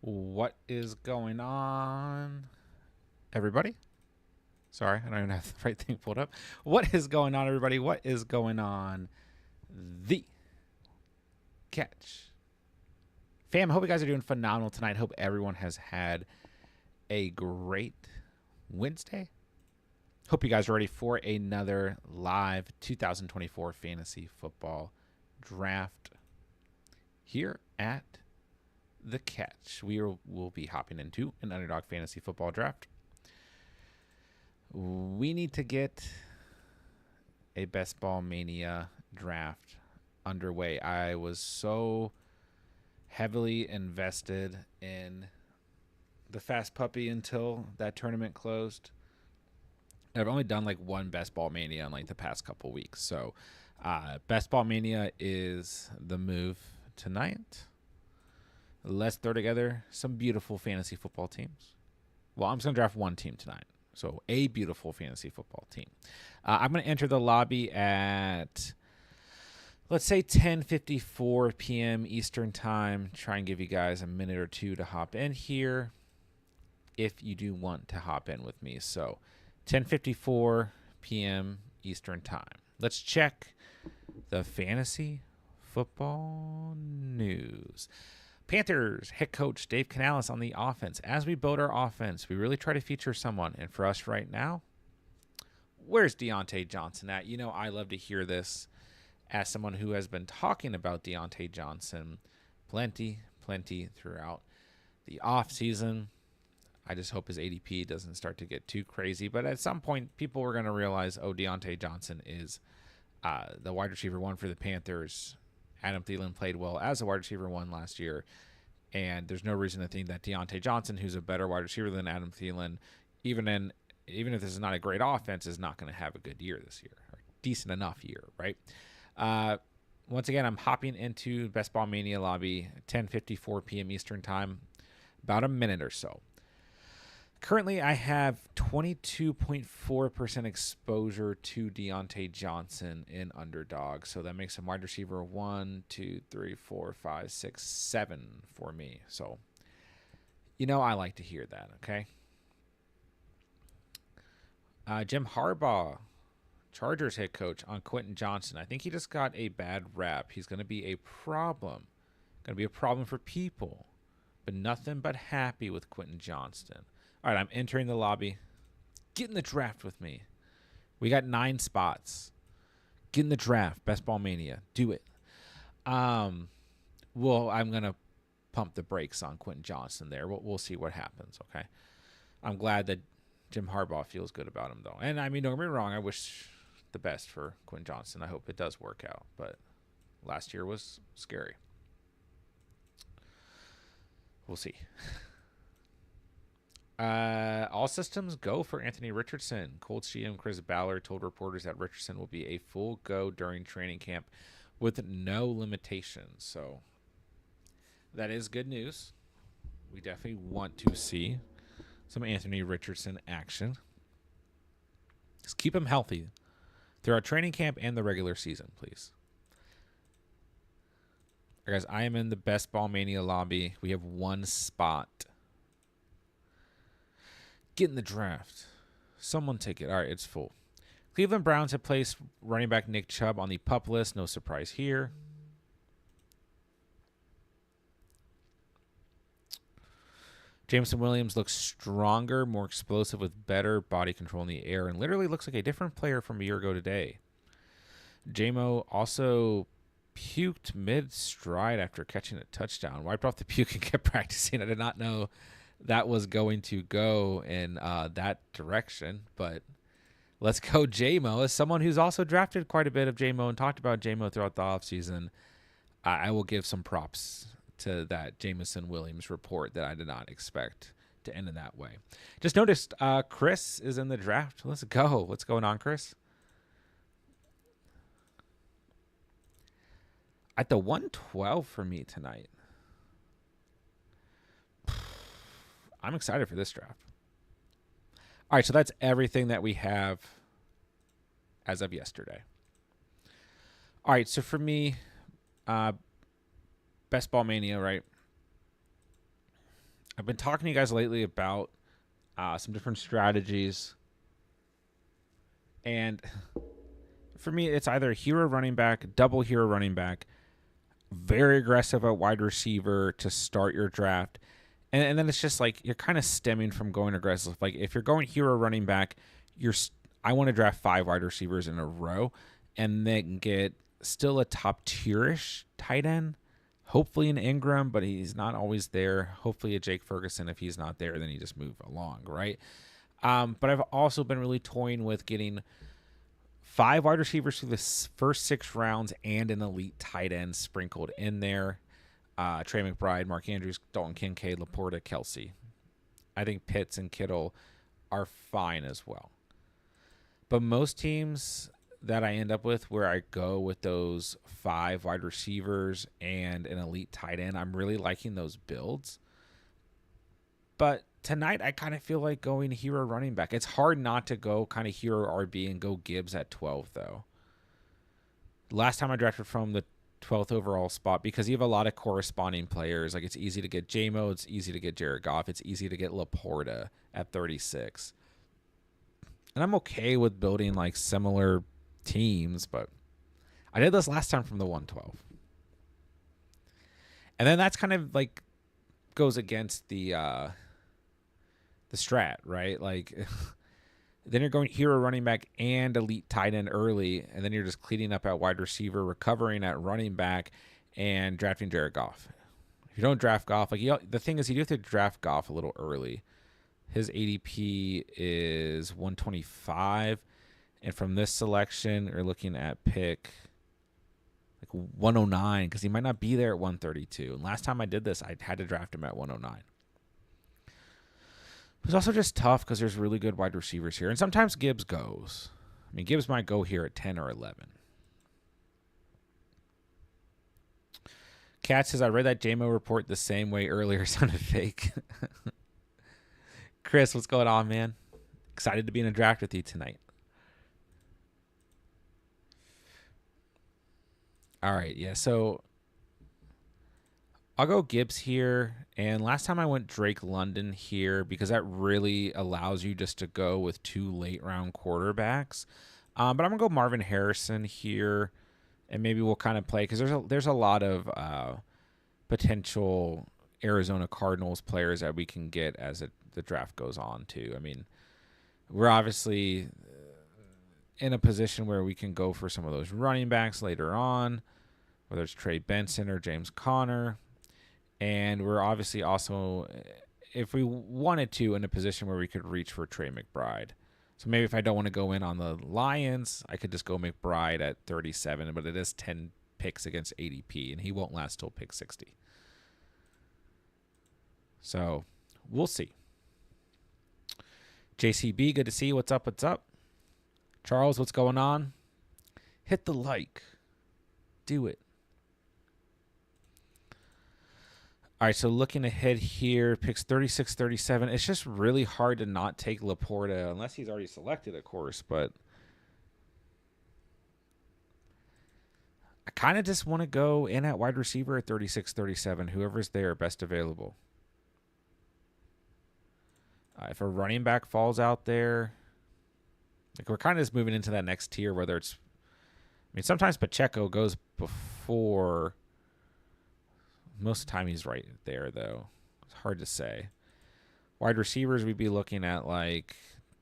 What is going on, everybody? Sorry, I don't even have the right thing pulled up. What is going on, everybody? What is going on? The catch. Fam, hope you guys are doing phenomenal tonight. Hope everyone has had a great Wednesday. Hope you guys are ready for another live 2024 fantasy football draft here at the catch. Will be hopping into an Underdog fantasy football draft. We need to get a Best Ball Mania draft underway. I was so heavily invested in the Fast Puppy until that tournament closed. I've only done like one Best Ball Mania in like the past couple weeks. So Best Ball Mania is the move tonight. Let's throw together some beautiful fantasy football teams. Well, I'm just going to draft one team tonight. So a beautiful fantasy football team. I'm going to enter the lobby at, let's say, 10:54 p.m. Eastern time. Try and give you guys a minute or two to hop in here if you do want to hop in with me. So 10:54 p.m. Eastern time. Let's check the fantasy football news. Panthers head coach Dave Canales on the offense. As we build our offense, we really try to feature someone. And for us right now, where's Deontay Johnson at? You know, I love to hear this as someone who has been talking about Deontay Johnson plenty throughout the offseason. I just hope his ADP doesn't start to get too crazy. But at some point, people were going to realize, oh, Deontay Johnson is the wide receiver one for the Panthers. Adam Thielen played well as a wide receiver one last year, and there's no reason to think that Deontay Johnson, who's a better wide receiver than Adam Thielen, even if this is not a great offense, is not going to have a good year this year, or decent enough year, right? Once again, I'm hopping into Best Ball Mania lobby, 10:54 p.m. Eastern time, about a minute or so. Currently, I have 22.4% exposure to Deontay Johnson in Underdog. So that makes him wide receiver 1, 2, 3, 4, 5, 6, 7 for me. So, you know, I like to hear that, okay? Jim Harbaugh, Chargers head coach, on Quentin Johnson. I think he just got a bad rap. He's going to be a problem. Going to be a problem for people. But nothing but happy with Quentin Johnston. All right, I'm entering the lobby. Get in the draft with me. We got 9 spots. Get in the draft. Best Ball Mania. Do it. I'm going to pump the brakes on Quentin Johnson there. We'll see what happens, okay? I'm glad that Jim Harbaugh feels good about him, though. And, I mean, don't get me wrong. I wish the best for Quentin Johnson. I hope it does work out. But last year was scary. We'll see. All systems go for Anthony Richardson. Colts GM Chris Ballard told reporters that Richardson will be a full go during training camp with no limitations. So that is good news. We definitely want to see some Anthony Richardson action. Just keep him healthy throughout training camp and the regular season, please. All right, guys, I am in the Best Ball Mania lobby. We have 1 spot. Get in the draft. Someone take it. All right, it's full. Cleveland Browns have placed running back Nick Chubb on the PUP list. No surprise here. Jameson Williams looks stronger, more explosive with better body control in the air, and literally looks like a different player from a year ago today. JMO also puked mid-stride after catching a touchdown. Wiped off the puke and kept practicing. I did not know that was going to go in that direction, but let's go JMO. As someone who's also drafted quite a bit of JMO and talked about JMO throughout the offseason, I will give some props to that Jameson Williams report that I did not expect to end in that way. Just noticed Chris is in the draft. Let's go. What's going on, Chris? At the 112 for me tonight. I'm excited for this draft. All right, so that's everything that we have as of yesterday. All right, so for me, Best Ball Mania, right? I've been talking to you guys lately about some different strategies, and for me, it's either hero running back, double hero running back, very aggressive at wide receiver to start your draft. And then it's just like you're kind of stemming from going aggressive. Like if you're going hero running back, I want to draft 5 wide receivers in a row and then get still a top tierish tight end. Hopefully an Ingram, but he's not always there. Hopefully a Jake Ferguson. If he's not there, then you just move along, right? But I've also been really toying with getting 5 wide receivers through the first 6 rounds and an elite tight end sprinkled in there. Trey McBride, Mark Andrews, Dalton Kincaid, Laporta, Kelsey. I think Pitts and Kittle are fine as well. But most teams that I end up with where I go with those 5 wide receivers and an elite tight end, I'm really liking those builds. But tonight, I kind of feel like going hero running back. It's hard not to go kind of hero RB and go Gibbs at 12, though. Last time I drafted from the 12th overall spot, because you have a lot of corresponding players. Like it's easy to get J-Mo, it's easy to get Jared Goff, it's easy to get Laporta at 36. And I'm okay with building like similar teams, but I did this last time from the 112. And then that's kind of like goes against the strat, right? Like then you're going hero running back and elite tight end early, and then you're just cleaning up at wide receiver, recovering at running back, and drafting Jared Goff. If you don't draft Goff, like the thing is, you do have to draft Goff a little early. His ADP is 125, and from this selection, you're looking at pick like 109 because he might not be there at 132. And last time I did this, I had to draft him at 109. It's also just tough because there's really good wide receivers here. And sometimes Gibbs goes. I mean, Gibbs might go here at 10 or 11. Kat says, I read that JMO report the same way earlier. Sounded fake. Chris, what's going on, man? Excited to be in a draft with you tonight. All right, yeah, so I'll go Gibbs here. And last time I went Drake London here because that really allows you just to go with 2 late-round quarterbacks. But I'm going to go Marvin Harrison here, and maybe we'll kind of play because there's a lot of potential Arizona Cardinals players that we can get as the draft goes on, too. I mean, we're obviously in a position where we can go for some of those running backs later on, whether it's Trey Benson or James Conner. And we're obviously also, if we wanted to, in a position where we could reach for Trey McBride. So maybe if I don't want to go in on the Lions, I could just go McBride at 37, but it is 10 picks against ADP, and he won't last till pick 60. So we'll see. JCB, good to see you. What's up? What's up? Charles, what's going on? Hit the like. Do it. All right, so looking ahead here, picks 36, 37. It's just really hard to not take Laporta, unless he's already selected, of course. But I kind of just want to go in at wide receiver at 36, 37, whoever's there, best available. If a running back falls out there, like we're kind of just moving into that next tier, whether it's, I mean, sometimes Pacheco goes before. Most of the time he's right there, though. It's hard to say. Wide receivers, we'd be looking at like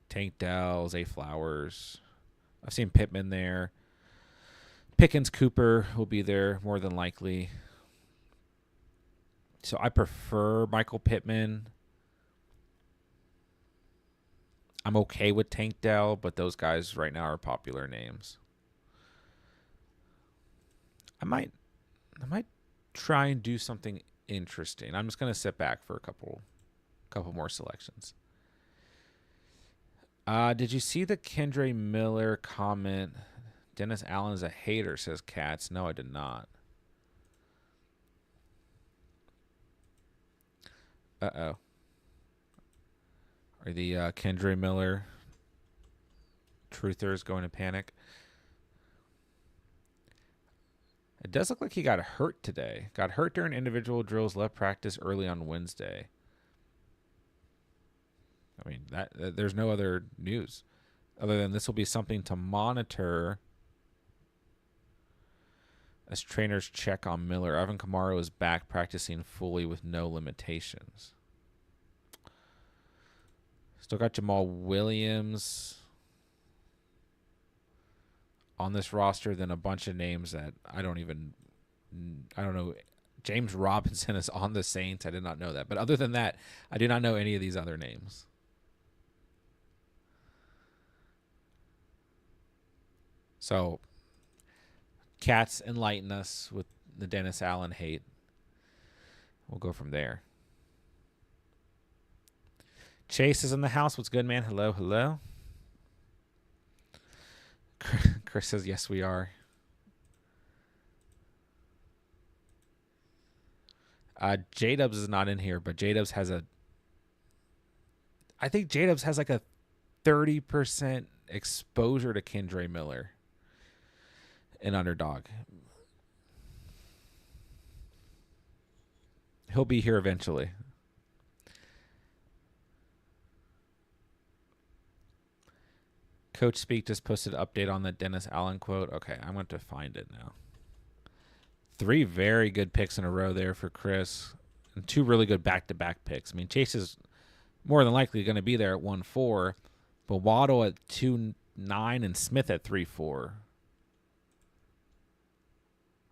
Tank Dell, Zay Flowers. I've seen Pittman there. Pickens, Cooper will be there more than likely. So I prefer Michael Pittman. I'm okay with Tank Dell, but those guys right now are popular names. I might try and do something interesting. I'm just going to sit back for a couple more selections. Did you see the Kendre Miller comment? Dennis Allen is a hater, says Katz. No, I did not. Uh-oh. Are the Kendre Miller truthers going to panic? It does look like he got hurt today. Got hurt during individual drills, left practice early on Wednesday. I mean, there's no other news other than this will be something to monitor as trainers check on Miller. Ivan Kamara is back practicing fully with no limitations. Still got Jamal Williams on this roster, then a bunch of names that I don't know. James Robinson is on the Saints. I did not know that. But other than that, I do not know any of these other names. So, Cats enlighten us with the Dennis Allen hate. We'll go from there. Chase is in the house. What's good, man? Hello, hello. Chris says, yes, we are. J-Dubs is not in here, but J-Dubs has I think J-Dubs has like a 30% exposure to Kendre Miller in Underdog. He'll be here eventually. Coach Speak just posted an update on the Dennis Allen quote. Okay, I'm going to find it now. 3 very good picks in a row there for Chris. And 2 really good back-to-back picks. I mean, Chase is more than likely going to be there at 1-4. But Waddle at 2-9 and Smith at 3-4.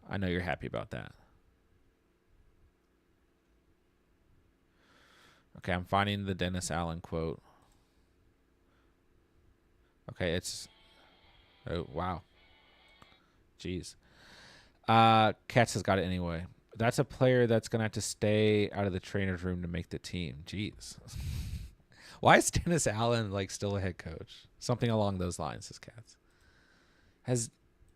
I know you're happy about that. Okay, I'm finding the Dennis Allen quote. Okay, it's... Oh, wow. Jeez. Katz has got it anyway. That's a player that's going to have to stay out of the trainer's room to make the team. Jeez. Why is Dennis Allen like still a head coach? Something along those lines, says Katz.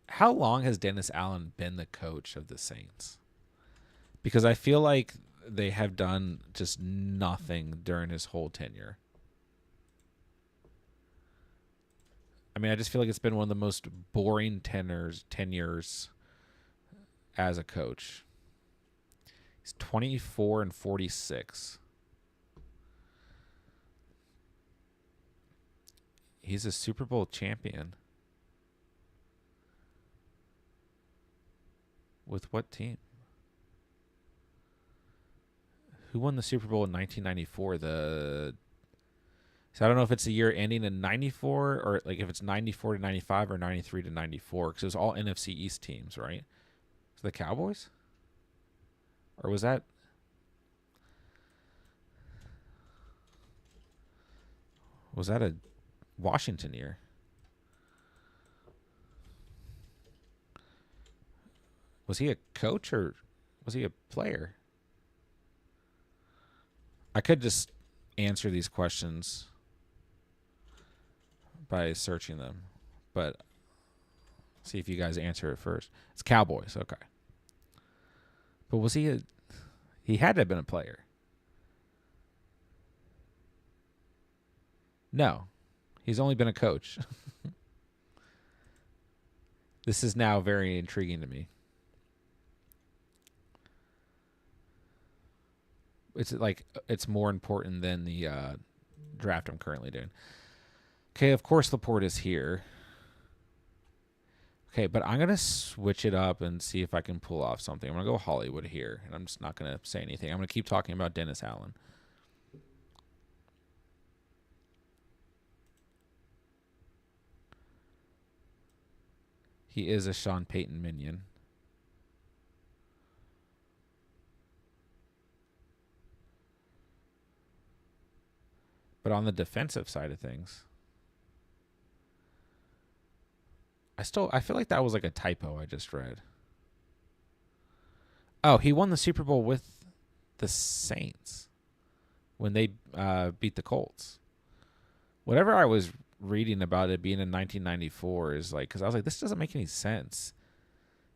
How long has Dennis Allen been the coach of the Saints? Because I feel like they have done just nothing during his whole tenure. I mean, I just feel like it's been one of the most boring tenures as a coach. He's 24-46. He's a Super Bowl champion. With what team? Who won the Super Bowl in 1994? So I don't know if it's the year ending in 94 or like if it's 94-95 or 93-94 because it was all NFC East teams, right? So the Cowboys? Or was that a Washington year? Was he a coach or was he a player? I could just answer these questions by searching them, but see if you guys answer it first. It's Cowboys, okay. But was he he had to have been a player. No, he's only been a coach. This is now very intriguing to me. It's more important than the draft I'm currently doing. Okay, of course Laporte is here. Okay, but I'm going to switch it up and see if I can pull off something. I'm going to go Hollywood here, and I'm just not going to say anything. I'm going to keep talking about Dennis Allen. He is a Sean Payton minion. But on the defensive side of things, I feel like that was like a typo I just read. Oh, he won the Super Bowl with the Saints when they beat the Colts. Whatever I was reading about it being in 1994 is like, because I was like, this doesn't make any sense.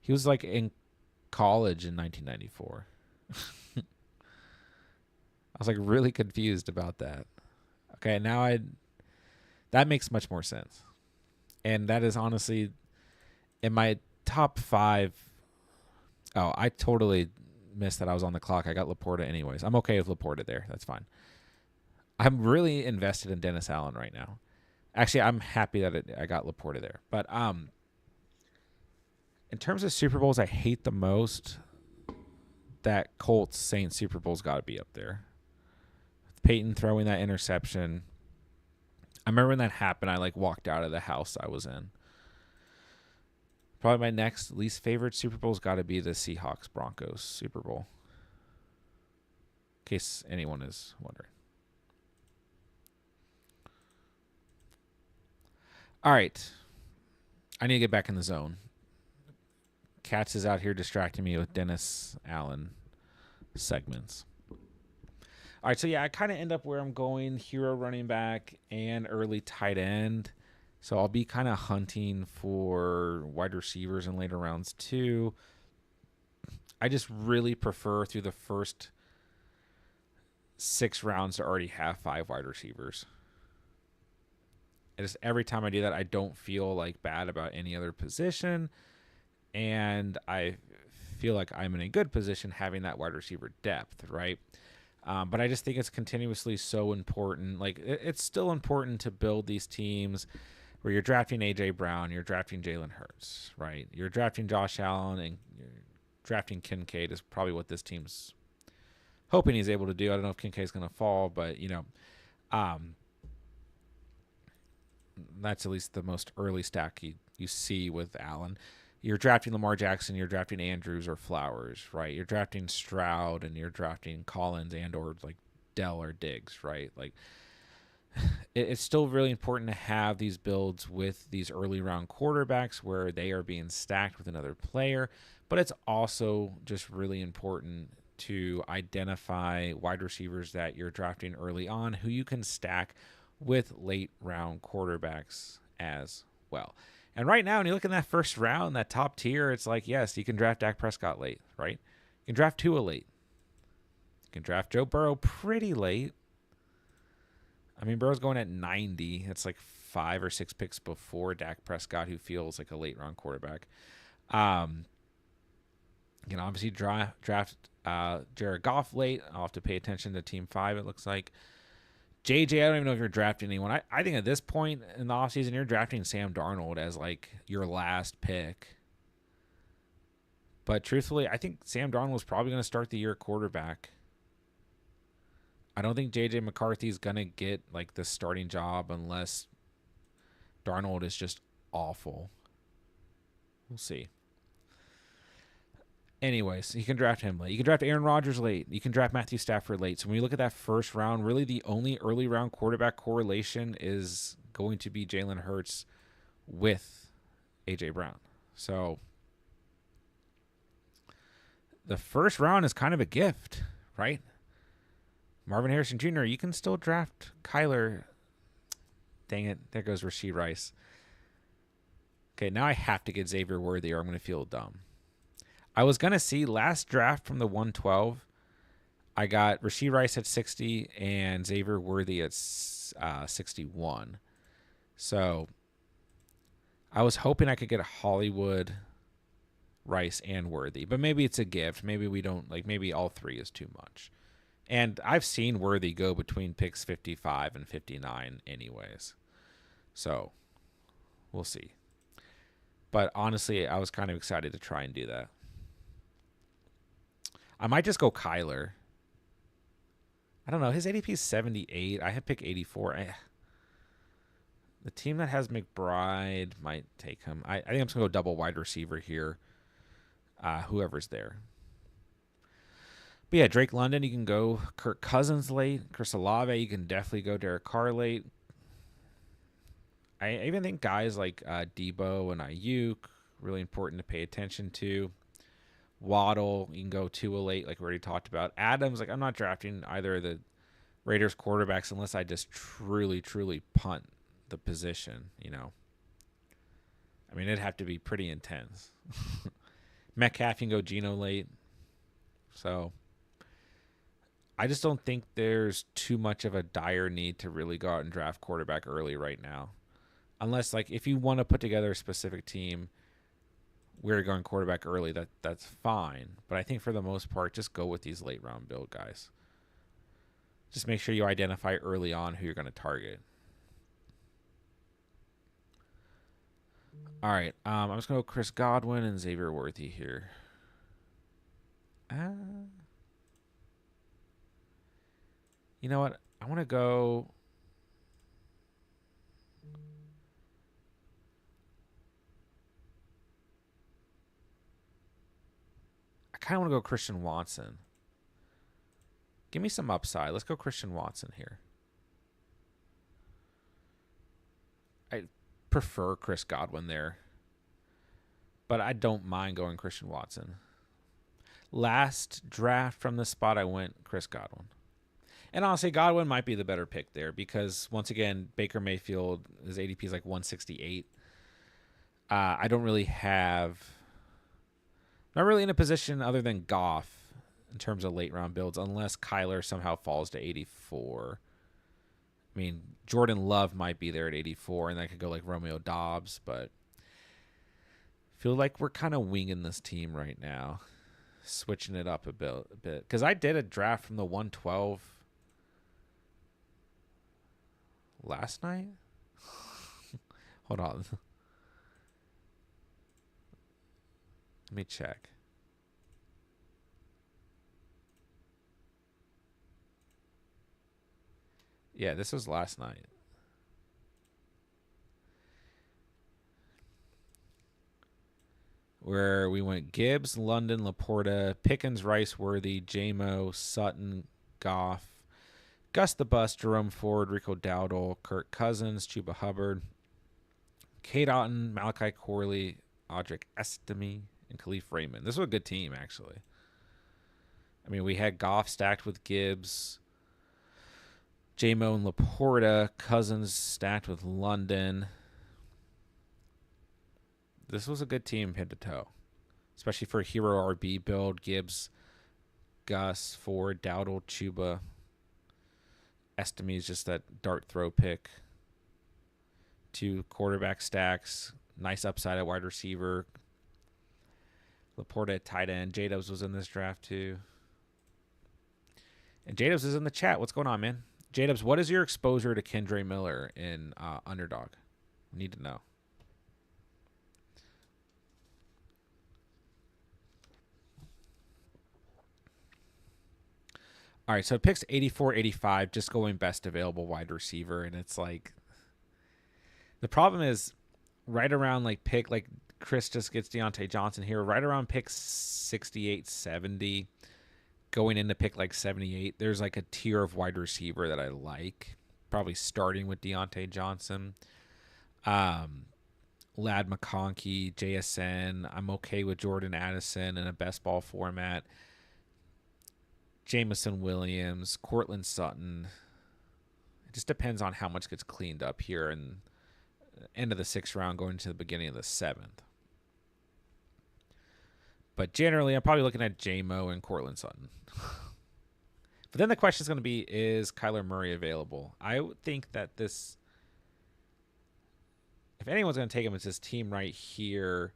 He was like in college in 1994. I was like really confused about that. Okay, now that makes much more sense. And that is honestly in my top 5. Oh, I totally missed that I was on the clock. I got Laporta anyways. I'm okay with Laporta there. That's fine. I'm really invested in Dennis Allen right now. Actually, I'm happy that I got Laporta there. But in terms of Super Bowls, I hate the most that Colts Saints Super Bowl's got to be up there. Peyton throwing that interception. I remember when that happened, I like walked out of the house I was in. Probably my next least favorite Super Bowl's got to be the Seahawks Broncos Super Bowl. In case anyone is wondering. All right. I need to get back in the zone. Katz is out here distracting me with Dennis Allen segments. All right, so yeah, I kind of end up where I'm going, hero running back and early tight end. So I'll be kind of hunting for wide receivers in later rounds too. I just really prefer through the first 6 rounds to already have 5 wide receivers. And just every time I do that, I don't feel like bad about any other position. And I feel like I'm in a good position having that wide receiver depth, right? But I just think it's continuously so important. Like, it's still important to build these teams where you're drafting A.J. Brown, you're drafting Jalen Hurts, right? You're drafting Josh Allen, and you're drafting Kincaid is probably what this team's hoping he's able to do. I don't know if Kincaid's going to fall, but, that's at least the most early stack you see with Allen. You're drafting Lamar Jackson, you're drafting Andrews or Flowers, right? You're drafting Stroud and you're drafting Collins and or like Dell or Diggs, right? Like, it's still really important to have these builds with these early round quarterbacks where they are being stacked with another player, but it's also just really important to identify wide receivers that you're drafting early on who you can stack with late round quarterbacks as well. And right now, when you look in that first round, that top tier, it's like, yes, you can draft Dak Prescott late, right? You can draft Tua late. You can draft Joe Burrow pretty late. I mean, Burrow's going at 90. It's like 5 or 6 picks before Dak Prescott, who feels like a late round quarterback. You can obviously draft Jared Goff late. I'll have to pay attention to Team 5, it looks like. JJ, I don't even know if you're drafting anyone. I think at this point in the offseason, you're drafting Sam Darnold as like your last pick. But truthfully, I think Sam Darnold was probably going to start the year quarterback. I don't think JJ McCarthy's going to get like the starting job unless Darnold is just awful. We'll see. Anyways, you can draft him late. You can draft Aaron Rodgers late. You can draft Matthew Stafford late. So when you look at that first round, really the only early round quarterback correlation is going to be Jalen Hurts with A.J. Brown. So the first round is kind of a gift, right? Marvin Harrison Jr., you can still draft Kyler. Dang it. There goes Rashee Rice. Okay, now I have to get Xavier Worthy or I'm going to feel dumb. I was going to see last draft from the 112. I got Rashee Rice at 60 and Xavier Worthy at 61. So I was hoping I could get a Hollywood, Rice, and Worthy. But maybe it's a gift. Maybe we don't, like, maybe all 3 is too much. And I've seen Worthy go between picks 55 and 59 anyways. So we'll see. But honestly, I was kind of excited to try and do that. I might just go Kyler. I don't know. His ADP is 78. I have pick 84. The team that has McBride might take him. I think I'm just going to go double wide receiver here. Whoever's there. But yeah, Drake London, you can go Kirk Cousins late. Chris Olave, you can definitely go Derek Carr late. I even think guys like Debo and Ayuk, really important to pay attention to. Waddle, you can go Tua late, like we already talked about. Adams, like I'm not drafting either of the Raiders quarterbacks unless I just truly, truly punt the position, you know. I mean, it'd have to be pretty intense. Metcalf, you can go Geno late. So I just don't think there's too much of a dire need to really go out and draft quarterback early right now. Unless, like, if you want to put together a specific team, we're going quarterback early, that's fine. But I think for the most part, just go with these late round build guys. Just make sure you identify early on who you're going to target. All right. I'm just going to go Chris Godwin and Xavier Worthy here. You know what? I want to go. I kind of want to go Christian Watson. Give me some upside. Let's go Christian Watson here. I prefer Chris Godwin there, but I don't mind going Christian Watson. Last draft from the spot, I went Chris Godwin. And honestly, Godwin might be the better pick there because, once again, Baker Mayfield, his ADP is like 168. I don't really have... Not really in a position other than Goff in terms of late round builds, unless Kyler somehow falls to 84. I mean, Jordan Love might be there at 84, and that could go like Romeo Dobbs, but I feel like we're kind of winging this team right now, switching it up a bit. Because I did a draft from the 112 last night. Hold on. Let me check. Yeah, this was last night. Where we went Gibbs, London, Laporta, Pickens, Rice, Worthy, J-Mo, Sutton, Goff, Gus the Bus, Jerome Ford, Rico Dowdle, Kirk Cousins, Chuba Hubbard, Kate Otten, Malachi Corley, Audric Estime, and Khalif Raymond. This was a good team, actually. I mean, we had Goff stacked with Gibbs, J-Mo and Laporta, Cousins stacked with London. This was a good team head to toe, especially for a hero RB build. Gibbs, Gus, Ford, Dowdle, Chuba. Estime is just that dart throw pick. 2 quarterback stacks. Nice upside at wide receiver. Laporta at tight end. J-Dubs was in this draft too. And J-Dubs is in the chat. What's going on, man? J-Dubs, what is your exposure to Kendre Miller in Underdog? We need to know. All right, so it picks 84, 85, just going best available wide receiver. And it's like, the problem is right around like pick, like Chris just gets Deontay Johnson here, right around pick 68, 70, going into pick like 78. There's like a tier of wide receiver that I like, probably starting with Deontay Johnson. Lad McConkey, JSN. I'm okay with Jordan Addison in a best ball format. Jameson Williams, Cortland Sutton. It just depends on how much gets cleaned up here in the end of the 6th round going to the beginning of the 7th. But generally, I'm probably looking at J-Mo and Cortland Sutton. But then the question is going to be, is Kyler Murray available? I would think that this, if anyone's going to take him, it's this team right here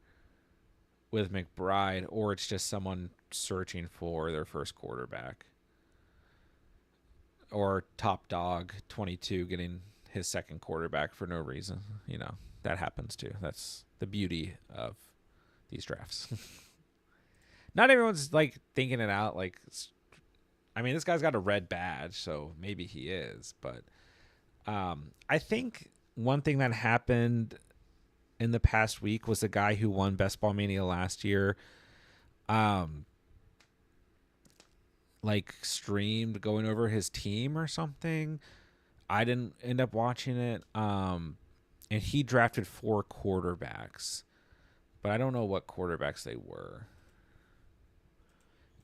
with McBride, or it's just someone searching for their first quarterback. Or top dog 22 getting his second quarterback for no reason. You know, that happens too. That's the beauty of these drafts. Not everyone's like thinking it out. Like, I mean, this guy's got a red badge, so maybe he is. But I think one thing that happened in the past week was the guy who won Best Ball Mania last year, like streamed going over his team or something. I didn't end up watching it. And he drafted 4 quarterbacks, but I don't know what quarterbacks they were.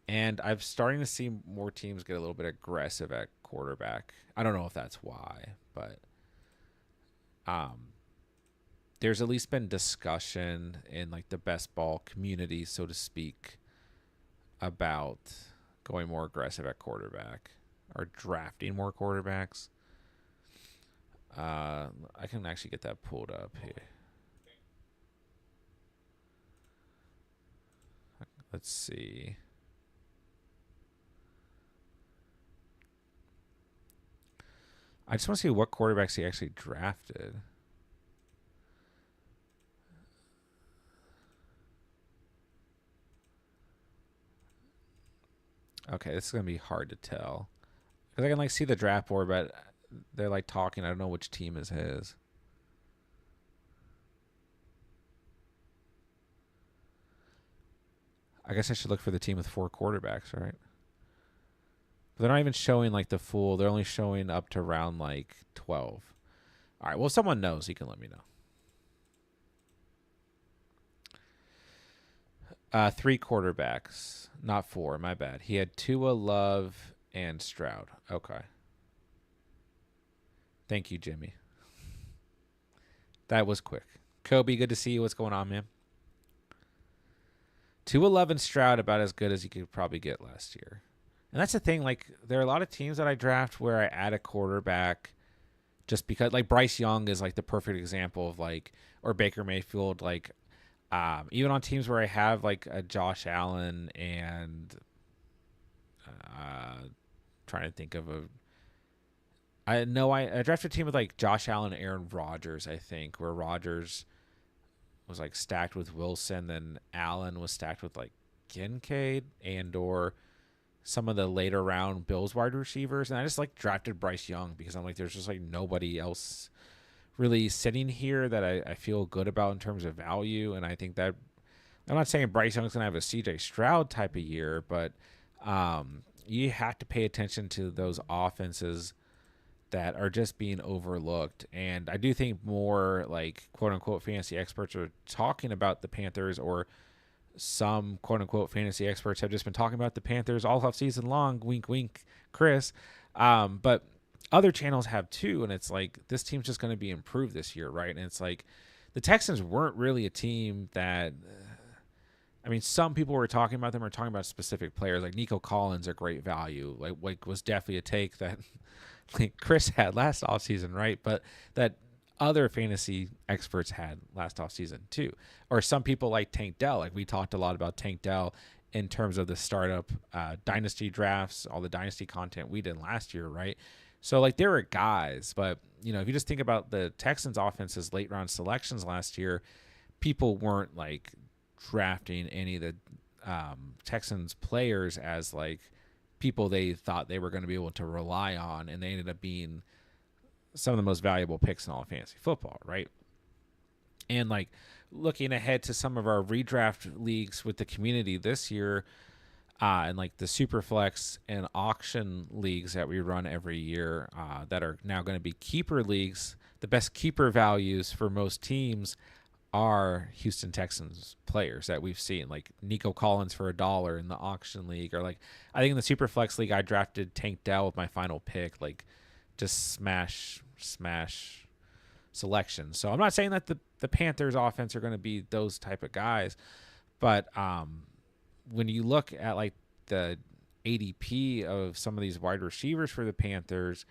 And I'm starting to see more teams get a little bit aggressive at quarterback. I don't know if that's why, but there's at least been discussion in like the best ball community, so to speak, about going more aggressive at quarterback or drafting more quarterbacks. I can actually get that pulled up here. Let's see. I just want to see what quarterbacks he actually drafted. Okay, this is gonna be hard to tell because I can like see the draft board, but they're like talking. I don't know which team is his. I guess I should look for the team with 4 quarterbacks, right? But they're not even showing like the full. They're only showing up to round like 12. All right. Well, if someone knows, he can let me know. 3 quarterbacks, not 4. My bad. He had Tua, Love, and Stroud. Okay. Thank you, Jimmy. That was quick. Kobe, good to see you. What's going on, man? 211 Stroud, about as good as you could probably get last year. And that's the thing. Like, there are a lot of teams that I draft where I add a quarterback just because, like, Bryce Young is like the perfect example of like, or Baker Mayfield. Like, even on teams where I have like a Josh Allen and trying to think of a. I know I drafted a team with like Josh Allen and Aaron Rodgers, I think, where Rodgers was like stacked with Wilson, then Allen was stacked with like Kincaid and or some of the later round Bills wide receivers, and I just like drafted Bryce Young because I'm like, there's just like nobody else really sitting here that I feel good about in terms of value, and I think that I'm not saying Bryce Young's gonna have a C.J. Stroud type of year, but you have to pay attention to those offenses that are just being overlooked. And I do think more like quote unquote fantasy experts are talking about the Panthers, or some quote unquote fantasy experts have just been talking about the Panthers all off season long. Wink, wink, Chris. But other channels have too. And it's like, this team's just going to be improved this year, right? And it's like, the Texans weren't really a team that. I mean, some people were talking about them or talking about specific players like Nico Collins, a great value, like was definitely a take that like Chris had last offseason, right? But that other fantasy experts had last offseason too. Or some people like Tank Dell. Like we talked a lot about Tank Dell in terms of the startup dynasty drafts, all the dynasty content we did last year, right? So like there were guys, but you know, if you just think about the Texans offense's late round selections last year, people weren't like drafting any of the Texans players as like people they thought they were going to be able to rely on, and they ended up being some of the most valuable picks in all of fantasy football, right? And like looking ahead to some of our redraft leagues with the community this year, and like the Superflex and auction leagues that we run every year, that are now going to be keeper leagues, the best keeper values for most teams are Houston Texans players that we've seen, like Nico Collins for $1 in the auction league, or like I think in the Superflex league I drafted Tank Dell with my final pick, like just smash selection. So I'm not saying that the Panthers offense are going to be those type of guys, but when you look at like the ADP of some of these wide receivers for the Panthers,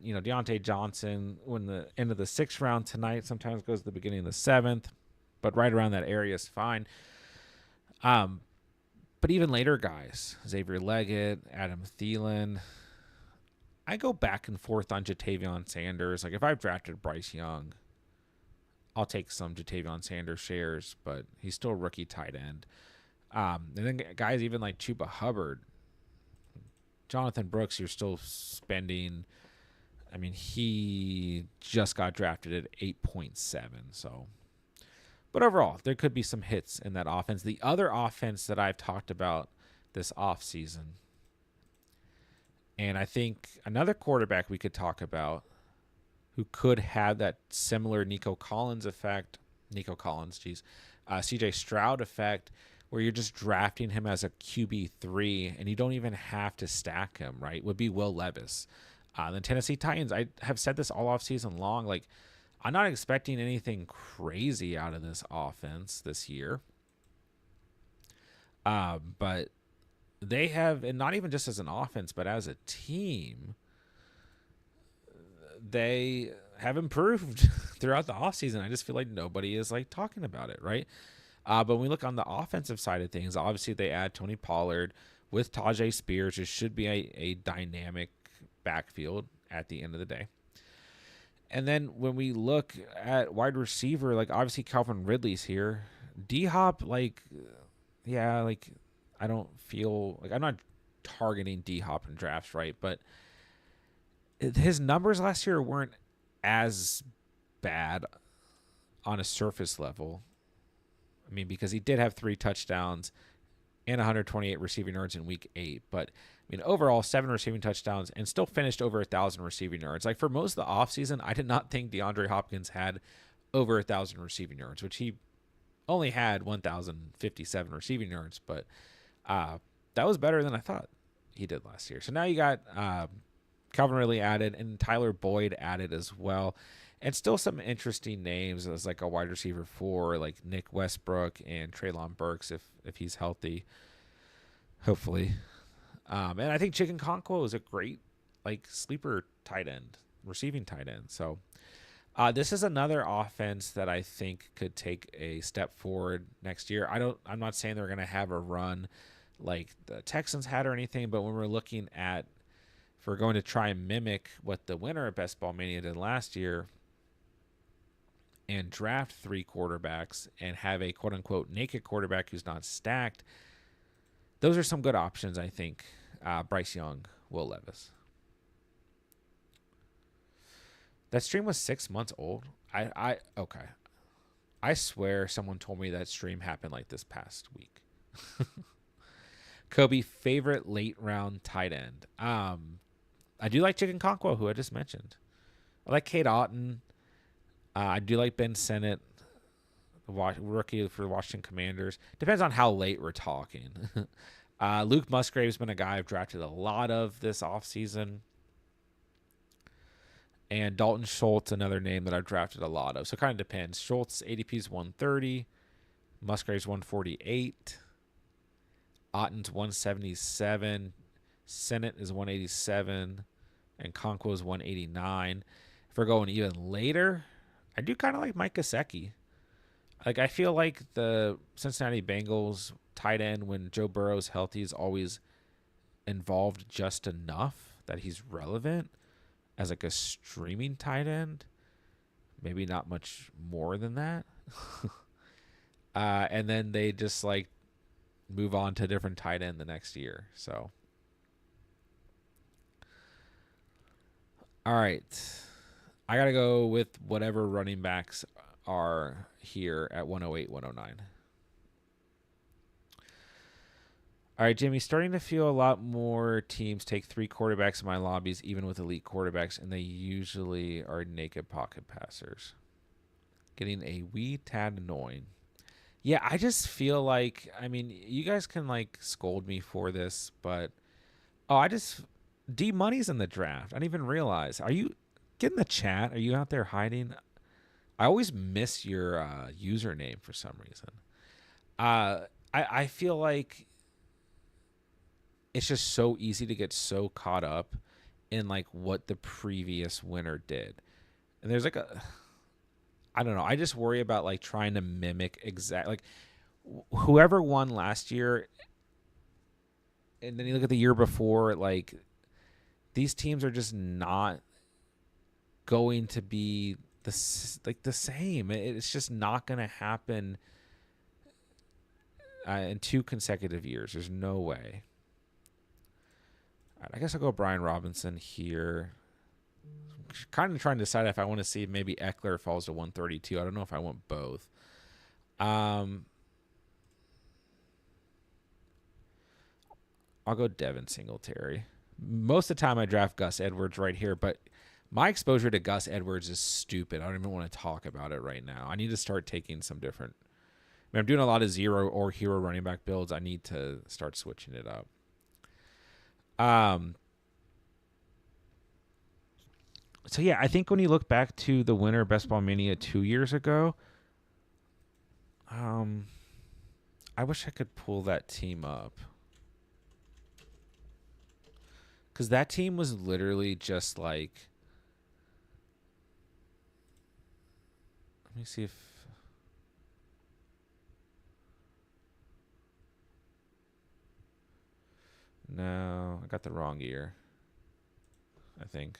you know, Deontay Johnson, when the end of the 6th round tonight, sometimes goes to the beginning of the 7th, but right around that area is fine. But even later guys, Xavier Leggett, Adam Thielen, I go back and forth on Jatavion Sanders. Like if I've drafted Bryce Young, I'll take some Jatavion Sanders shares, but he's still a rookie tight end. And then guys even like Chuba Hubbard, Jonathan Brooks, you're still spending. I mean, he just got drafted at 8.7. So, but overall, there could be some hits in that offense. The other offense that I've talked about this offseason, and I think another quarterback we could talk about who could have that similar Nico Collins, CJ Stroud effect, where you're just drafting him as a QB3 and you don't even have to stack him, right, would be Will Levis. The Tennessee Titans, I have said this all off season long, like I'm not expecting anything crazy out of this offense this year. But they have, and not even just as an offense, but as a team, they have improved throughout the offseason. I just feel like nobody is like talking about it, right? But when we look on the offensive side of things, obviously they add Tony Pollard with Tajay Spears. It should be a dynamic backfield at the end of the day. And then when we look at wide receiver, like obviously Calvin Ridley's here. D Hop, like, yeah, like I don't feel like I'm not targeting D Hop in drafts, right? But his numbers last year weren't as bad on a surface level. I mean, because he did have 3 touchdowns and 128 receiving yards in week 8. But I mean, overall, 7 receiving touchdowns and still finished over 1,000 receiving yards. Like for most of the offseason, I did not think DeAndre Hopkins had over 1,000 receiving yards, which he only had 1,057 receiving yards. But that was better than I thought he did last year. So now you got Calvin Ridley added and Tyler Boyd added as well. And still some interesting names as like a wide receiver 4, like Nick Westbrook and Treylon Burks if he's healthy, hopefully. And I think Chicken Conquo is a great like sleeper tight end, receiving tight end. So this is another offense that I think could take a step forward next year. I'm not saying they're going to have a run like the Texans had or anything, but when we're looking at, if we're going to try and mimic what the winner of Best Ball Mania did last year and draft 3 quarterbacks and have a quote unquote naked quarterback who's not stacked, those are some good options, I think. Bryce Young, Will Levis. That stream was 6 months old. Okay. I swear someone told me that stream happened like this past week. Kobe, favorite late round tight end. I do like Chicken Conquo, who I just mentioned. I like Kate Otten. I do like Ben Sennett, rookie for the Washington Commanders. Depends on how late we're talking. Luke Musgrave's been a guy I've drafted a lot of this offseason. And Dalton Schultz, another name that I've drafted a lot of. So it kind of depends. Schultz, ADP's 130. Musgrave's 148. Otten's 177. Sennett is 187. And Conquo's 189. If we're going even later, I do kind of like Mike Gesicki. Like, I feel like the Cincinnati Bengals tight end, when Joe Burrow's healthy, is always involved just enough that he's relevant as like a streaming tight end. Maybe not much more than that. And then they just like move on to a different tight end the next year. So, all right. I got to go with whatever running backs are here at 108, 109. All right, Jimmy, starting to feel a lot more teams take 3 quarterbacks in my lobbies, even with elite quarterbacks, and they usually are naked pocket passers. Getting a wee tad annoying. Yeah, I just feel like, I mean, you guys can like scold me for this, but D Money's in the draft. I didn't even realize. Are you get in the chat? Are you out there hiding? I always miss your username for some reason. I feel like it's just so easy to get so caught up in like what the previous winner did. And there's like I don't know. I just worry about like trying to mimic like whoever won last year. And then you look at the year before, like these teams are just not going to be the same. It's just not going to happen in 2 consecutive years. There's no way. All right, I guess I'll go Brian Robinson here. Kind of trying to decide if I want to see if maybe Eckler falls to 132. I don't know if I want both. I'll go Devin Singletary. Most of the time I draft Gus Edwards right here, but my exposure to Gus Edwards is stupid. I don't even want to talk about it right now. I need to start taking some different. I mean, I'm doing a lot of zero or hero running back builds. I need to start switching it up. So yeah, I think when you look back to the winner of Best Ball Mania 2 years ago, I wish I could pull that team up. Because that team was literally just like, let me see if, no, I got the wrong year, I think.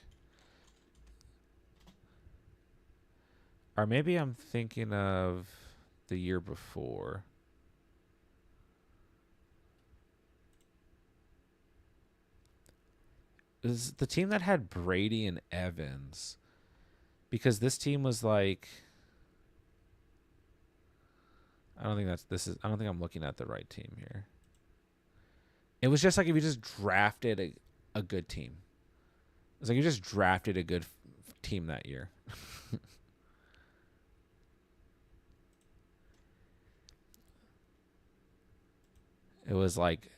Or maybe I'm thinking of the year before. It was the team that had Brady and Evans. Because this team was like, I don't think I'm looking at the right team here. It was just like if you just drafted a good team. It's like you just drafted a good team that year. It was like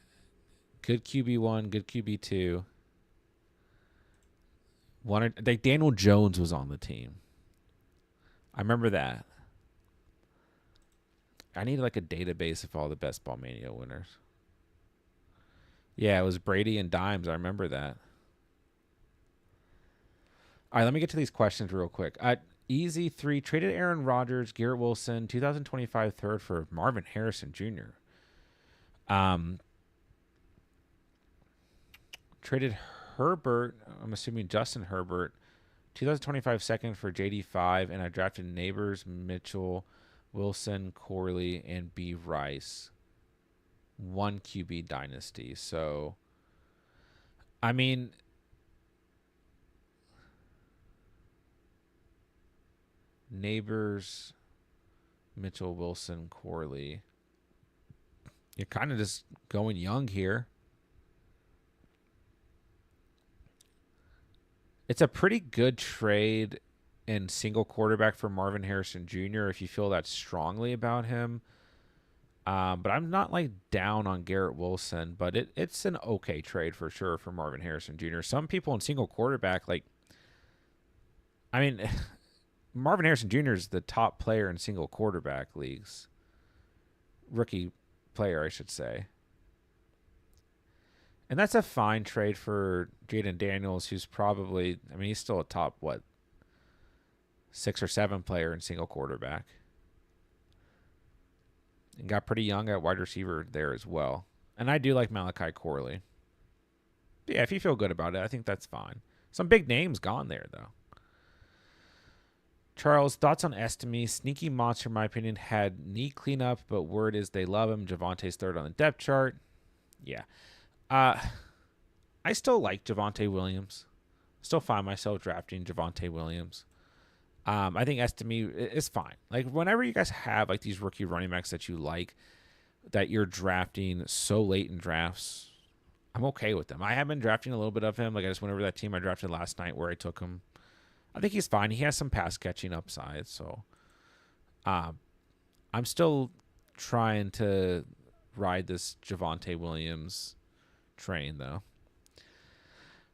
good QB1, good QB2. Like Daniel Jones was on the team. I remember that. I need like a database of all the best Ball Mania winners. Yeah, it was Brady and Dimes. I remember that. All right, let me get to these questions real quick. Easy 3 traded Aaron Rodgers, Garrett Wilson, 2025 third for Marvin Harrison Jr. Um, traded Herbert. I'm assuming Justin Herbert, 2025 second for JD5, and I drafted Neighbors, Mitchell, Wilson, Corley, and B Rice. 1 QB dynasty. So, I mean, Neighbors, Mitchell, Wilson, Corley. You're kind of just going young here. It's a pretty good trade in single quarterback for Marvin Harrison Jr. if you feel that strongly about him. But I'm not like down on Garrett Wilson, but it's an okay trade for sure for Marvin Harrison Jr. Some people in single quarterback, like, I mean, Marvin Harrison Jr. is the top player in single quarterback leagues. Rookie player, I should say. And that's a fine trade for Jaden Daniels, who's probably, I mean, he's still a top, 6 or 7 player in single quarterback. And got pretty young at wide receiver there as well. And I do like Malachi Corley. But yeah, if you feel good about it, I think that's fine. Some big names gone there, though. Charles, thoughts on Estime? Sneaky monster, in my opinion, had knee cleanup, but word is they love him. Javante's third on the depth chart. Yeah. I still like Javonte Williams. Still find myself drafting Javonte Williams. I think Estime is fine. Like, whenever you guys have like these rookie running backs that you like, that you're drafting so late in drafts, I'm okay with them. I have been drafting a little bit of him. Like, I just went over that team I drafted last night where I took him. I think he's fine. He has some pass catching upside. So I'm still trying to ride this Javonte Williams train, though.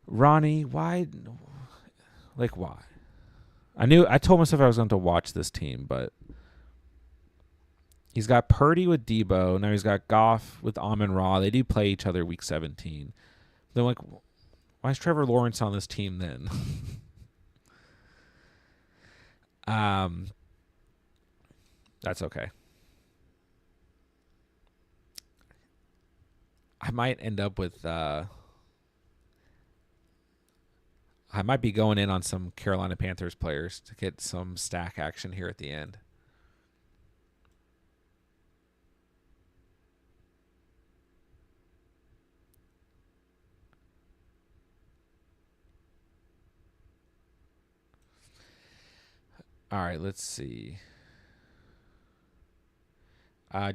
Ronnie, why? Like, why? I told myself I was going to watch this team, but he's got Purdy with Debo. Now he's got Goff with Amon Ra. They do play each other week 17. They're like, why is Trevor Lawrence on this team then? That's okay. I might end up with I might be going in on some Carolina Panthers players to get some stack action here at the end. All right, let's see.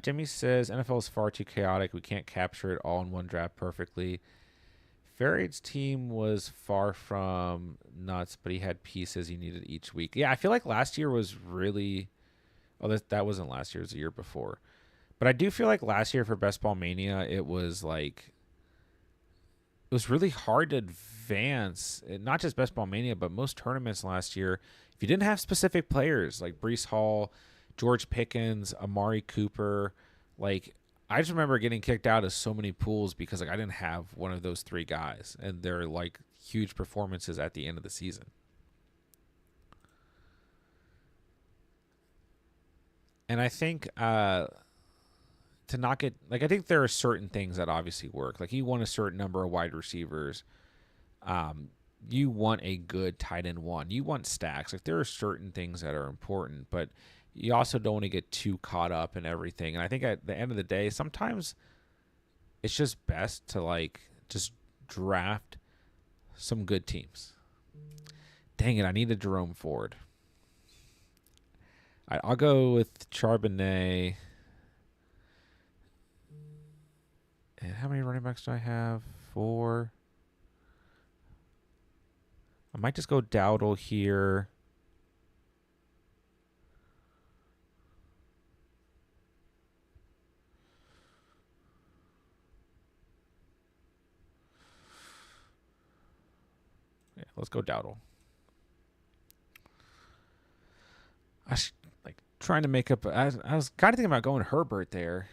Jimmy says NFL is far too chaotic. We can't capture it all in one draft perfectly. Farrade's team was far from nuts, but he had pieces he needed each week. Yeah, I feel like last year was really. Oh, that wasn't last year; it was the year before. But I do feel like last year for Best Ball Mania, it was really hard to advance. Not just Best Ball Mania, but most tournaments last year. If you didn't have specific players like Brees Hall, George Pickens, Amari Cooper, like, I just remember getting kicked out of so many pools because like I didn't have one of those 3 guys, and they're like huge performances at the end of the season. And I think to not get, like, I think there are certain things that obviously work. Like, he won a certain number of wide receivers. you want a good tight end one. You want stacks. Like there are certain things that are important, but you also don't want to get too caught up in everything. And I think at the end of the day, sometimes it's just best to like just draft some good teams. Dang it, I need a Jerome Ford. I'll go with Charbonnet. And how many running backs do I have? 4. I might just go Dowdle here. Yeah, let's go Dowdle. Like trying to make up. I was kind of thinking about going Herbert there.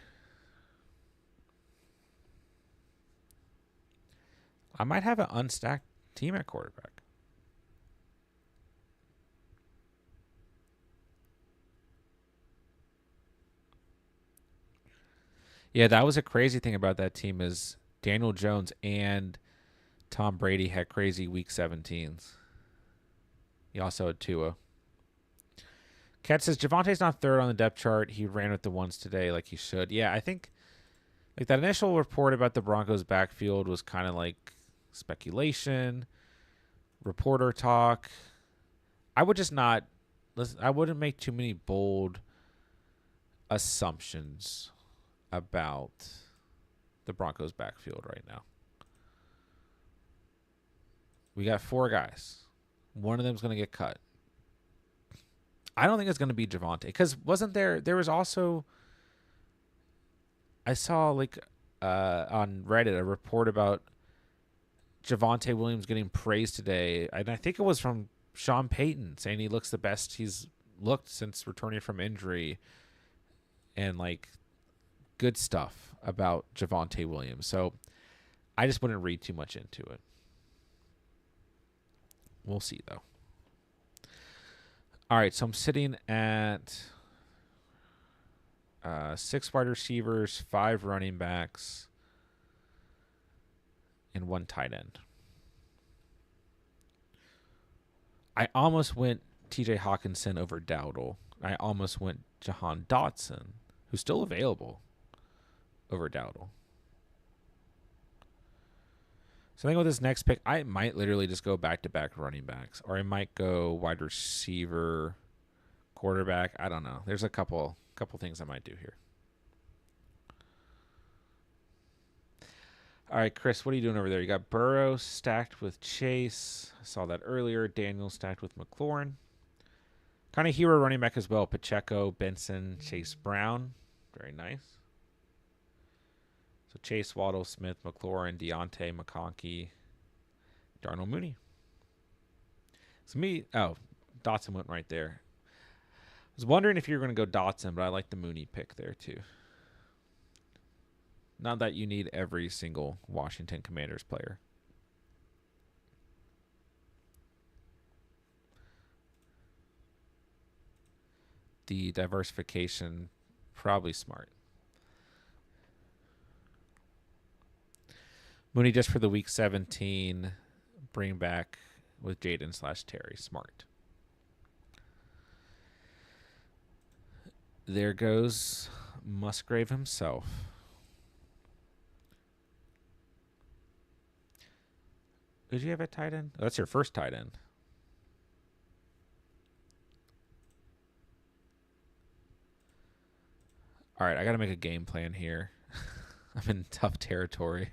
I might have an unstacked team at quarterback. Yeah, that was a crazy thing about that team is Daniel Jones and Tom Brady had crazy week 17s. He also had Tua. Kat says Javante's not third on the depth chart. He ran with the ones today like he should. Yeah, I think like that initial report about the Broncos backfield was kind of like speculation, reporter talk. I would just not listen. I wouldn't make too many bold assumptions about the Broncos backfield right now. We got 4 guys. One of them's going to get cut. I don't think it's going to be Javonte because wasn't there was also I saw like on Reddit a report about Javonte Williams getting praised today, and I think it was from Sean Payton saying he looks the best he's looked since returning from injury, and like good stuff about Javonte Williams. So I just wouldn't read too much into it. We'll see though. All right, so I'm sitting at 6 wide receivers, 5 running backs, and 1 tight end. I almost went TJ Hawkinson over Dowdle. I almost went Jahan Dotson, who's still available, over Dowdle. So I think with this next pick, I might literally just go back-to-back running backs, or I might go wide receiver, quarterback. I don't know. There's a couple things I might do here. All right, Chris, what are you doing over there? You got Burrow stacked with Chase. I saw that earlier. Daniel stacked with McLaurin. Kind of hero running back as well. Pacheco, Benson, Chase Brown. Very nice. So Chase, Waddle, Smith, McLaurin, Deontay, McConkey, Darnell Mooney. So Dotson went right there. I was wondering if you were going to go Dotson, but I like the Mooney pick there too. Not that you need every single Washington Commanders player. The diversification, probably smart. Mooney just for the week 17, bring back with Jaden/Terry. Smart. There goes Musgrave himself. Did you have a tight end? Oh, that's your first tight end. All right, I got to make a game plan here. I'm in tough territory.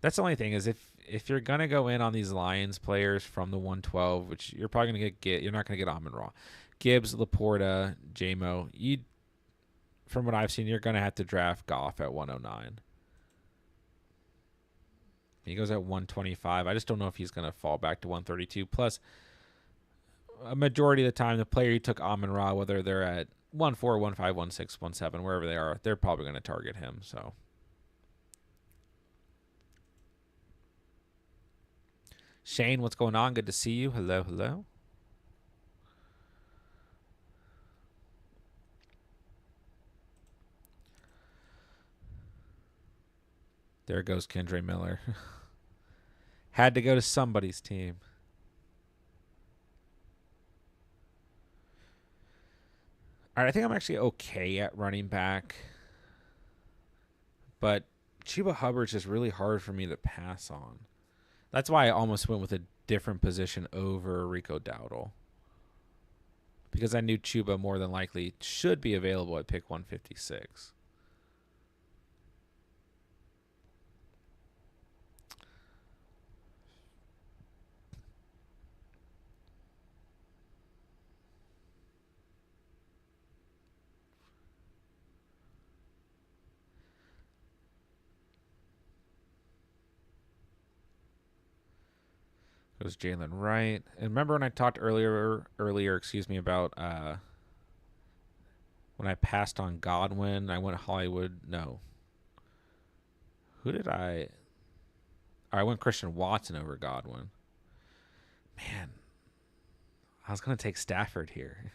That's the only thing is if you're gonna go in on these Lions players from the 112, which you're probably gonna get, you're not gonna get Amon-Ra, Gibbs, Laporta, JMO. From what I've seen, you're gonna have to draft Goff at 109. He goes at 125. I just don't know if he's gonna fall back to 132. Plus, a majority of the time, the player who took Amon-Ra, whether they're at 1-4, 1-5, 1-6, 1-7, wherever they are, they're probably gonna target him. So. Shane, what's going on? Good to see you. Hello, hello. There goes Kendre Miller. Had to go to somebody's team. All right, I think I'm actually okay at running back. But Chuba Hubbard's just really hard for me to pass on. That's why I almost went with a different position over Rico Dowdle. Because I knew Chuba more than likely should be available at pick 156. It was Jalen Wright. And remember when I talked earlier, about when I passed on Godwin, I went Hollywood. No. Who did I? I went Christian Watson over Godwin. Man, I was going to take Stafford here.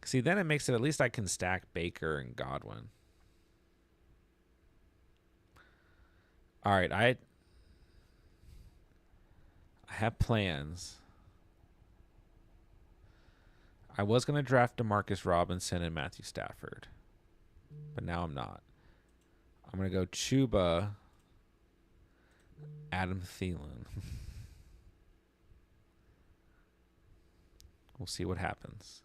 See, then it makes it at least I can stack Baker and Godwin. All right, I have plans. I was going to draft DeMarcus Robinson and Matthew Stafford, but now I'm not. I'm going to go Chuba, Adam Thielen. We'll see what happens.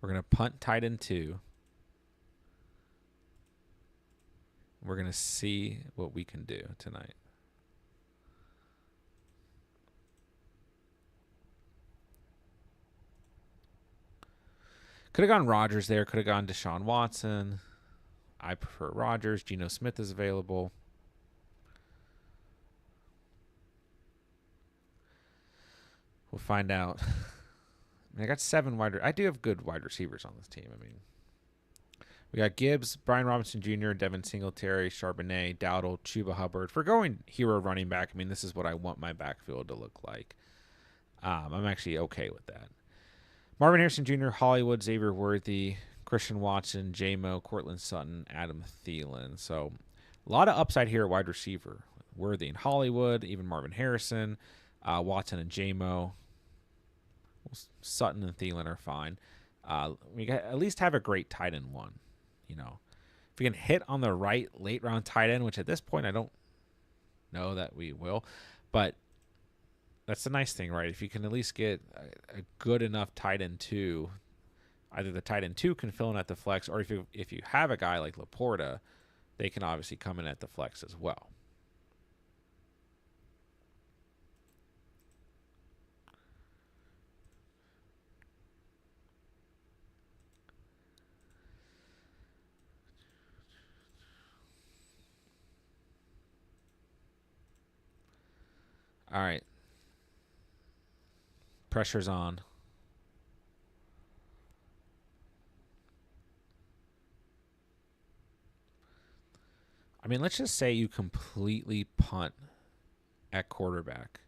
We're going to punt tight end 2. We're going to see what we can do tonight. Could have gone Rodgers there. Could have gone Deshaun Watson. I prefer Rodgers. Geno Smith is available. We'll find out. I got 7 I do have good wide receivers on this team. I mean, we got Gibbs, Brian Robinson Jr., Devin Singletary, Charbonnet, Dowdle, Chuba Hubbard. For going hero running back, I mean, this is what I want my backfield to look like. I'm actually okay with that. Marvin Harrison Jr., Hollywood, Xavier Worthy, Christian Watson, J-Mo, Cortland Sutton, Adam Thielen. So a lot of upside here at wide receiver. Worthy and Hollywood, even Marvin Harrison, Watson and J-Mo. Sutton and Thielen are fine. We got, at least have a great tight end 1. You know, if we can hit on the right late round tight end, which at this point I don't know that we will, but that's the nice thing, right? If you can at least get a good enough tight end 2, either the tight end 2 can fill in at the flex, or if you have a guy like Laporta, they can obviously come in at the flex as well. All right. Pressure's on. I mean, let's just say you completely punt at quarterback.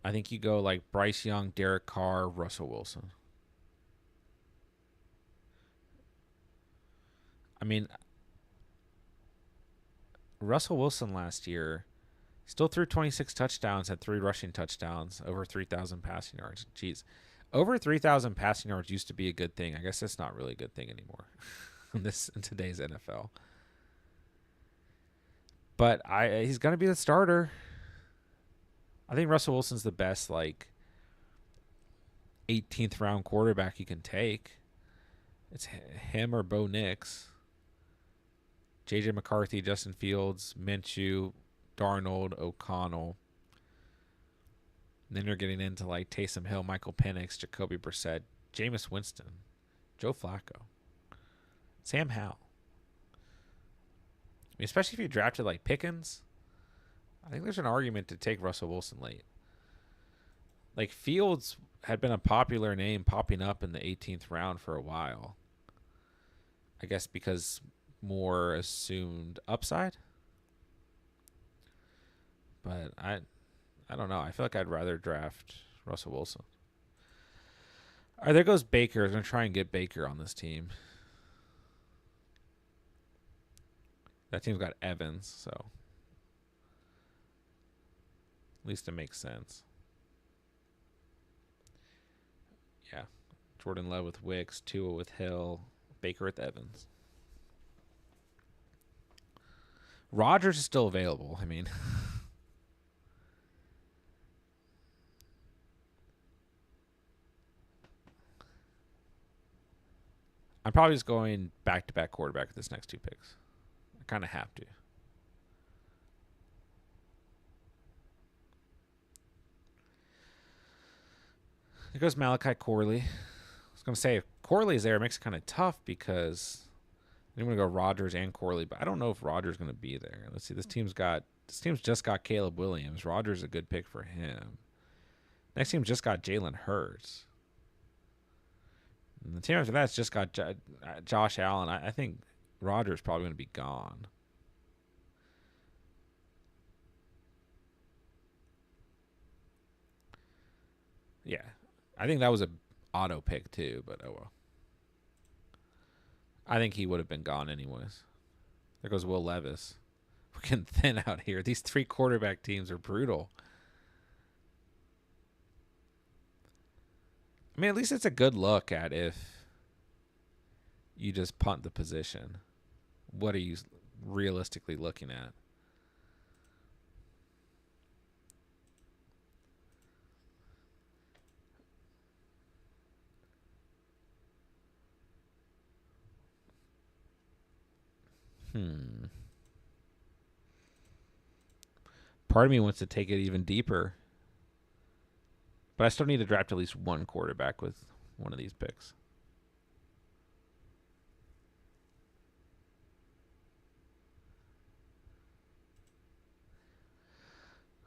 I think you go like Bryce Young, Derek Carr, Russell Wilson. I mean, Russell Wilson last year still threw 26 touchdowns, had 3 rushing touchdowns, over 3,000 passing yards. Jeez. Over 3,000 passing yards used to be a good thing. I guess that's not really a good thing anymore in today's NFL. But he's going to be the starter. I think Russell Wilson's the best, 18th round quarterback you can take. It's him or Bo Nix. J.J. McCarthy, Justin Fields, Minshew, Darnold, O'Connell. And then you're getting into Taysom Hill, Michael Penix, Jacoby Brissett, Jameis Winston, Joe Flacco, Sam Howell. I mean, especially if you drafted Pickens, I think there's an argument to take Russell Wilson late. Fields had been a popular name popping up in the 18th round for a while. I guess because more assumed upside. But I don't know. I feel like I'd rather draft Russell Wilson. All right, there goes Baker. I'm going to try and get Baker on this team. That team's got Evans, so at least it makes sense. Yeah. Jordan Love with Wicks, Tua with Hill, Baker with Evans. Rodgers is still available. I mean, I'm probably just going back-to-back quarterback with this next 2 picks. I kind of have to. Here goes Malachi Corley. I was going to say, if Corley's there, it makes it kind of tough because I'm going to go Rodgers and Corley, but I don't know if Rodgers is going to be there. Let's see. This team's just got Caleb Williams. Rodgers is a good pick for him. Next team just got Jalen Hurts. And the team after that's just got Josh Allen. I think Rodgers is probably going to be gone. Yeah. I think that was a auto pick too, but oh well. I think he would have been gone anyways. There goes Will Levis. We're getting thin out here. These 3 quarterback teams are brutal. I mean, at least it's a good look at if you just punt the position. What are you realistically looking at? Part of me wants to take it even deeper. But I still need to draft at least one quarterback with one of these picks.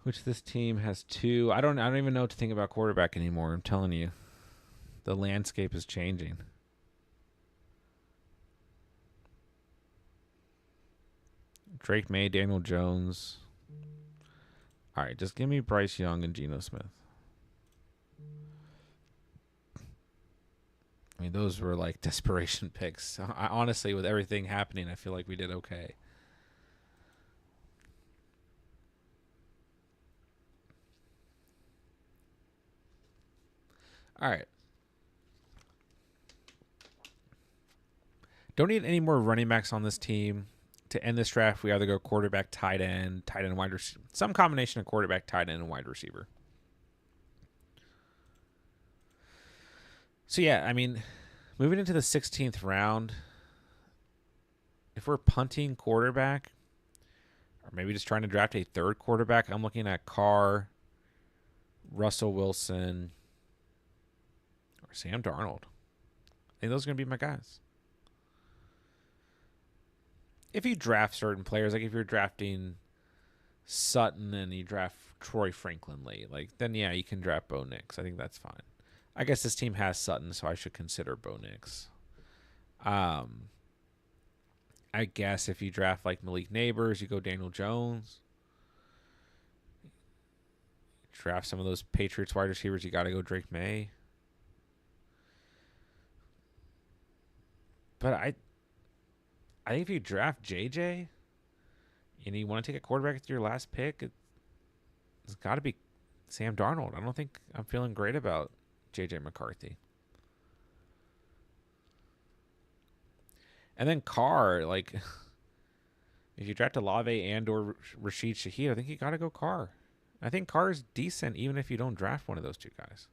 Which this team has 2. I don't even know what to think about quarterback anymore. I'm telling you. The landscape is changing. Drake May, Daniel Jones. All right, just give me Bryce Young and Geno Smith. I mean, those were like desperation picks. Honestly, with everything happening, I feel like we did okay. All right. Don't need any more running backs on this team. To end this draft, we either go quarterback, tight end, wide receiver. Some combination of quarterback, tight end, and wide receiver. So, yeah, I mean, moving into the 16th round, if we're punting quarterback, or maybe just trying to draft a 3rd quarterback, I'm looking at Carr, Russell Wilson, or Sam Darnold. I think those are going to be my guys. If you draft certain players, like if you're drafting Sutton and you draft Troy Franklin late, like then yeah, you can draft Bo Nix. I think that's fine. I guess this team has Sutton, so I should consider Bo Nix. I guess if you draft like Malik Neighbors, you go Daniel Jones. Draft some of those Patriots wide receivers, you got to go Drake May. But I think if you draft JJ and you want to take a quarterback with your last pick, it's got to be Sam Darnold. I don't think I'm feeling great about JJ McCarthy. And then Carr, like, if you draft Olave and or Rashid Shaheed, I think you got to go Carr. I think Carr is decent even if you don't draft one of those 2 guys.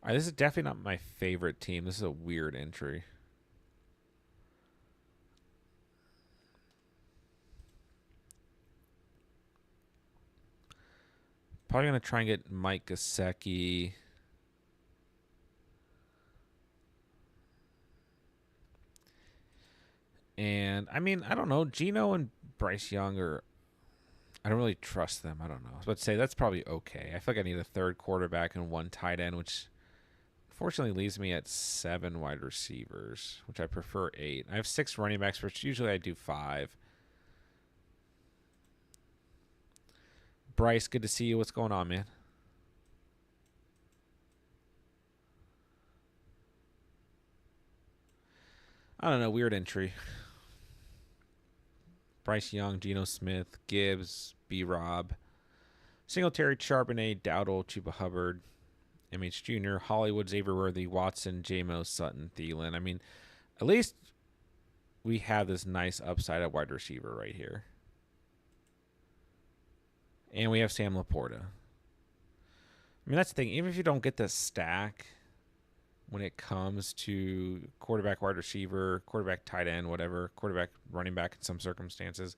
All right, this is definitely not my favorite team. This is a weird entry. Probably going to try and get Mike Gesicki. And, I mean, I don't know. Geno and Bryce Young are... I don't really trust them. I don't know. I was about to say, that's probably okay. I feel like I need a 3rd quarterback and 1 tight end, which... Unfortunately, leaves me at 7 wide receivers, which I prefer 8. I have 6 running backs, which usually I do 5. Bryce, good to see you. What's going on, man? I don't know. Weird entry. Bryce Young, Geno Smith, Gibbs, B. Rob, Singletary, Charbonnet, Dowdle, Chuba Hubbard, MH Jr., Hollywood, Xavier Worthy, Watson, J-Mo, Sutton, Thielen. I mean, at least we have this nice upside at wide receiver right here. And we have Sam Laporta. I mean, that's the thing. Even if you don't get the stack when it comes to quarterback, wide receiver, quarterback, tight end, whatever, quarterback, running back in some circumstances,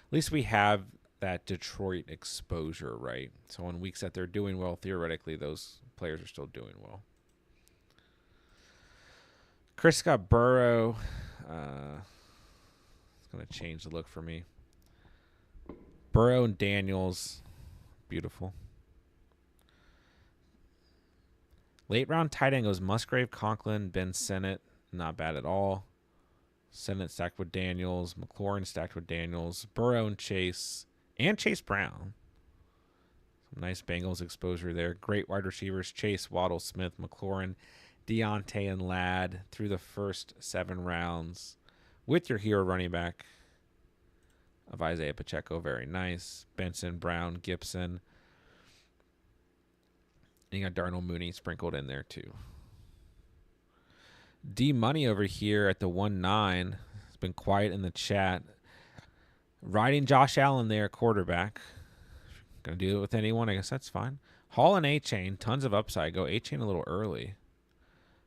at least we have that Detroit exposure, right? So in weeks that they're doing well, theoretically, those players are still doing well. Chris got Burrow. It's going to change the look for me. Burrow and Daniels. Beautiful. Late round tight end goes Musgrave, Conklin, Ben Sennett. Not bad at all. Sennett stacked with Daniels. McLaurin stacked with Daniels. Burrow and Chase. And Chase Brown. Some nice Bengals exposure there. Great wide receivers. Chase, Waddle, Smith, McLaurin, Deontay, and Ladd through the first 7 rounds. With your hero running back of Isaiah Pacheco. Very nice. Benson, Brown, Gibson. And you got Darnell Mooney sprinkled in there too. D Money over here at the 1-9 has been quiet in the chat. Riding Josh Allen there, quarterback. Gonna do it with anyone, I guess that's fine. Hall and A-Chain, tons of upside. Go A-Chain a little early.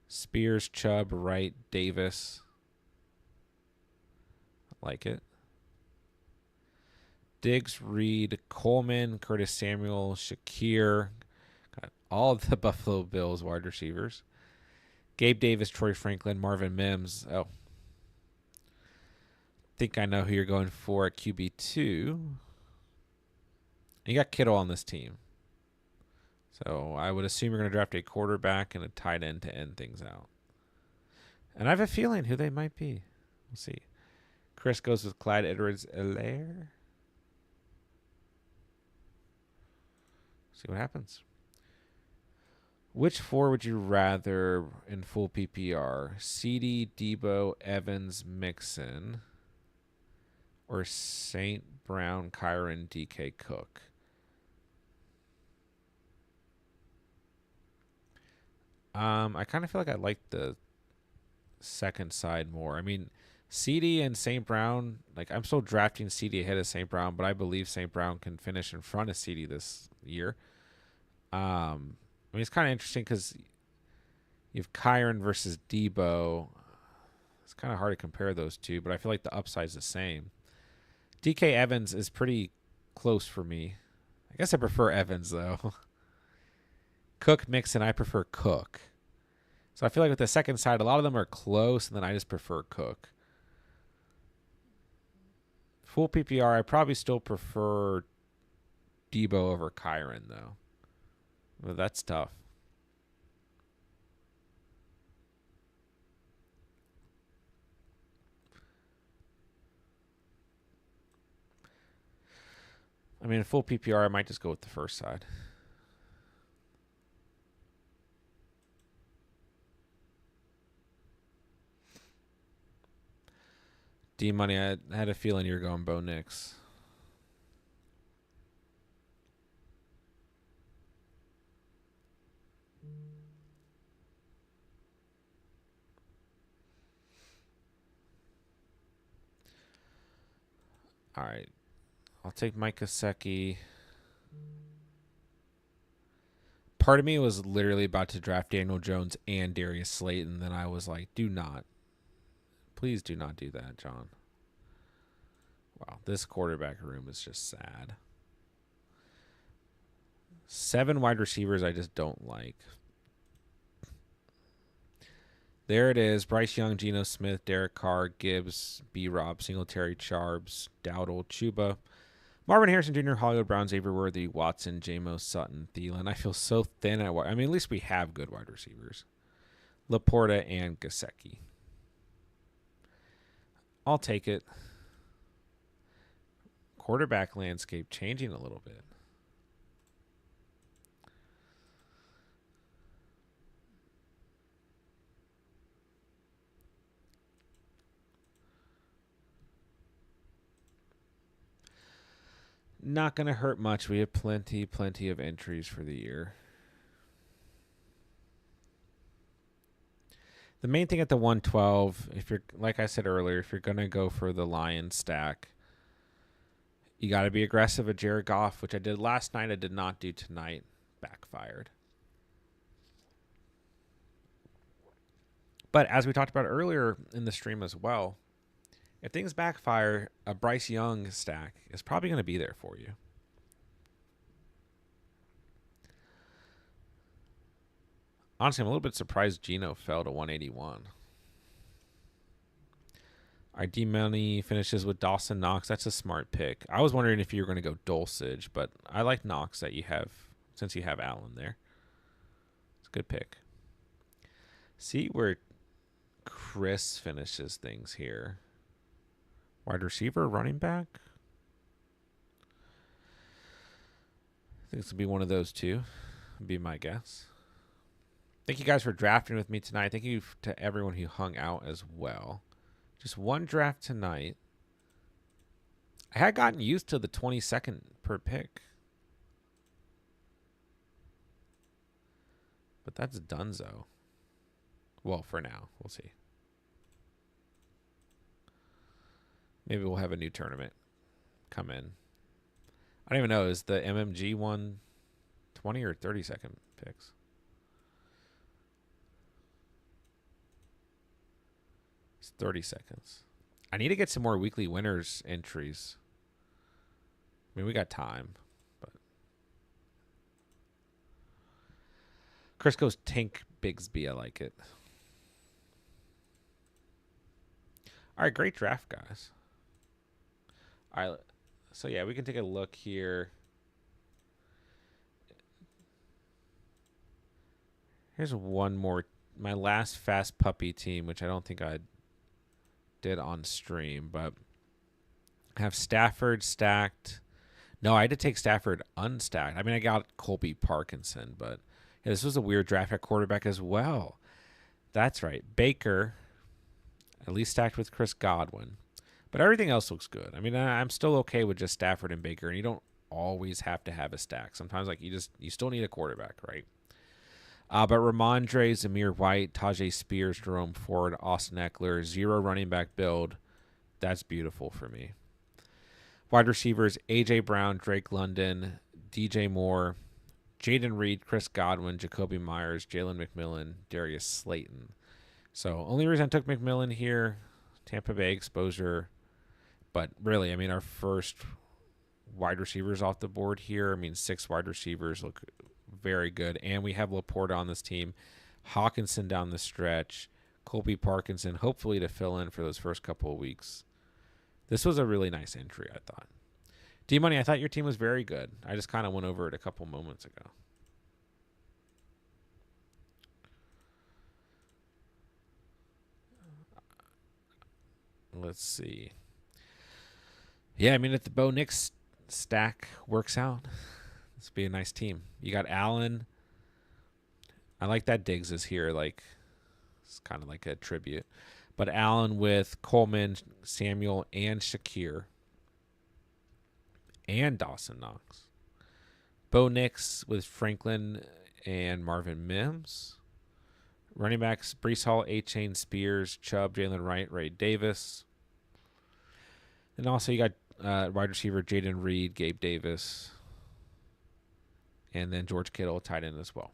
Spears, Chubb, Wright, Davis. I like it. Diggs, Reed, Coleman, Curtis Samuel, Shakir. Got all of the Buffalo Bills wide receivers. Gabe Davis, Troy Franklin, Marvin Mims. Oh. Think I know who you're going for at QB2. You got Kittle on this team. So I would assume you're going to draft a quarterback and a tight end to end things out. And I have a feeling who they might be. We'll see. Chris goes with Clyde Edwards-Helaire. See what happens. Which 4 would you rather in full PPR? CD, Debo, Evans, Mixon, or St. Brown, Kyron, DK, Cook? I kind of feel like I like the second side more. I mean, CD and St. Brown, like I'm still drafting CD ahead of St. Brown, but I believe St. Brown can finish in front of CD this year. I mean, it's kind of interesting because you have Kyron versus Debo. It's kind of hard to compare those two, but I feel like the upside's the same. DK Evans is pretty close for me. I guess I prefer Evans, though. Cook, Mixon, I prefer Cook. So I feel like with the second side, a lot of them are close, and then I just prefer Cook. Full PPR, I probably still prefer Debo over Kyron, though. Well, that's tough. I mean, in full PPR, I might just go with the first side. D Money, I had a feeling you were going Bo Nix. All right. I'll take Mike Gesicki. Part of me was literally about to draft Daniel Jones and Darius Slayton. Then I was like, do not. Please do not do that, John. Wow, this quarterback room is just sad. 7 wide receivers I just don't like. There it is. Bryce Young, Geno Smith, Derek Carr, Gibbs, B. Rob, Singletary, Charbs, Dowdle, Chuba, Marvin Harrison Jr., Hollywood Brown, Xavier Worthy, Watson, J-Mo, Sutton, Thielen. I feel so thin at wide. I mean, at least we have good wide receivers. Laporta and Gesicki. I'll take it. Quarterback landscape changing a little bit. Not going to hurt much. We have plenty of entries for the year. The main thing at the 112, if you're, like I said earlier, if you're going to go for the Lions stack, you got to be aggressive at Jared Goff, which I did last night. I did not do tonight. Backfired. But as we talked about earlier in the stream as well, if things backfire, a Bryce Young stack is probably going to be there for you. Honestly, I'm a little bit surprised Geno fell to 181. Our D Money finishes with Dawson Knox. That's a smart pick. I was wondering if you were going to go Dulcich, but I like Knox that you have since you have Allen there. It's a good pick. See where Chris finishes things here. Wide receiver, running back. I think this will be one of those two. Would be my guess. Thank you guys for drafting with me tonight. Thank you to everyone who hung out as well. Just one draft tonight. I had gotten used to the 22nd per pick. But that's donezo. Well, for now. We'll see. Maybe we'll have a new tournament come in. I don't even know. Is the MMG one 20 or 30-second picks? It's 30 seconds. I need to get some more weekly winners entries. I mean, we got time. But Chris goes Tank Bigsby. I like it. All right, great draft, guys. All right, so yeah, we can take a look here. Here's one more. My last fast puppy team, which I don't think I did on stream, but I have Stafford stacked. No, I had to take Stafford unstacked. I mean, I got Colby Parkinson, but yeah, this was a weird draft at quarterback as well. That's right. Baker, at least stacked with Chris Godwin. But everything else looks good. I mean, I'm still okay with just Stafford and Baker, and you don't always have to have a stack. Sometimes, like, you still need a quarterback, right? But Ramondre, Zamir White, Tajay Spears, Jerome Ford, Austin Eckler, 0 running back build. That's beautiful for me. Wide receivers, A.J. Brown, Drake London, DJ Moore, Jaden Reed, Chris Godwin, Jacoby Myers, Jalen McMillan, Darius Slayton. So only reason I took McMillan here, Tampa Bay exposure. But really, I mean, our first wide receivers off the board here. I mean, 6 wide receivers look very good. And we have Laporta on this team. Hawkinson down the stretch. Colby Parkinson, hopefully to fill in for those first couple of weeks. This was a really nice entry, I thought. D-Money, I thought your team was very good. I just kind of went over it a couple moments ago. Let's see. Yeah, I mean, if the Bo Nix stack works out, this would be a nice team. You got Allen. I like that Diggs is here. Like, it's kind of like a tribute. But Allen with Coleman, Samuel, and Shakir. And Dawson Knox. Bo Nix with Franklin and Marvin Mims. Running backs, Breece Hall, A-Chain, Spears, Chubb, Jalen Wright, Ray Davis. And also you got wide receiver Jaden Reed, Gabe Davis, and then George Kittle tight end as well.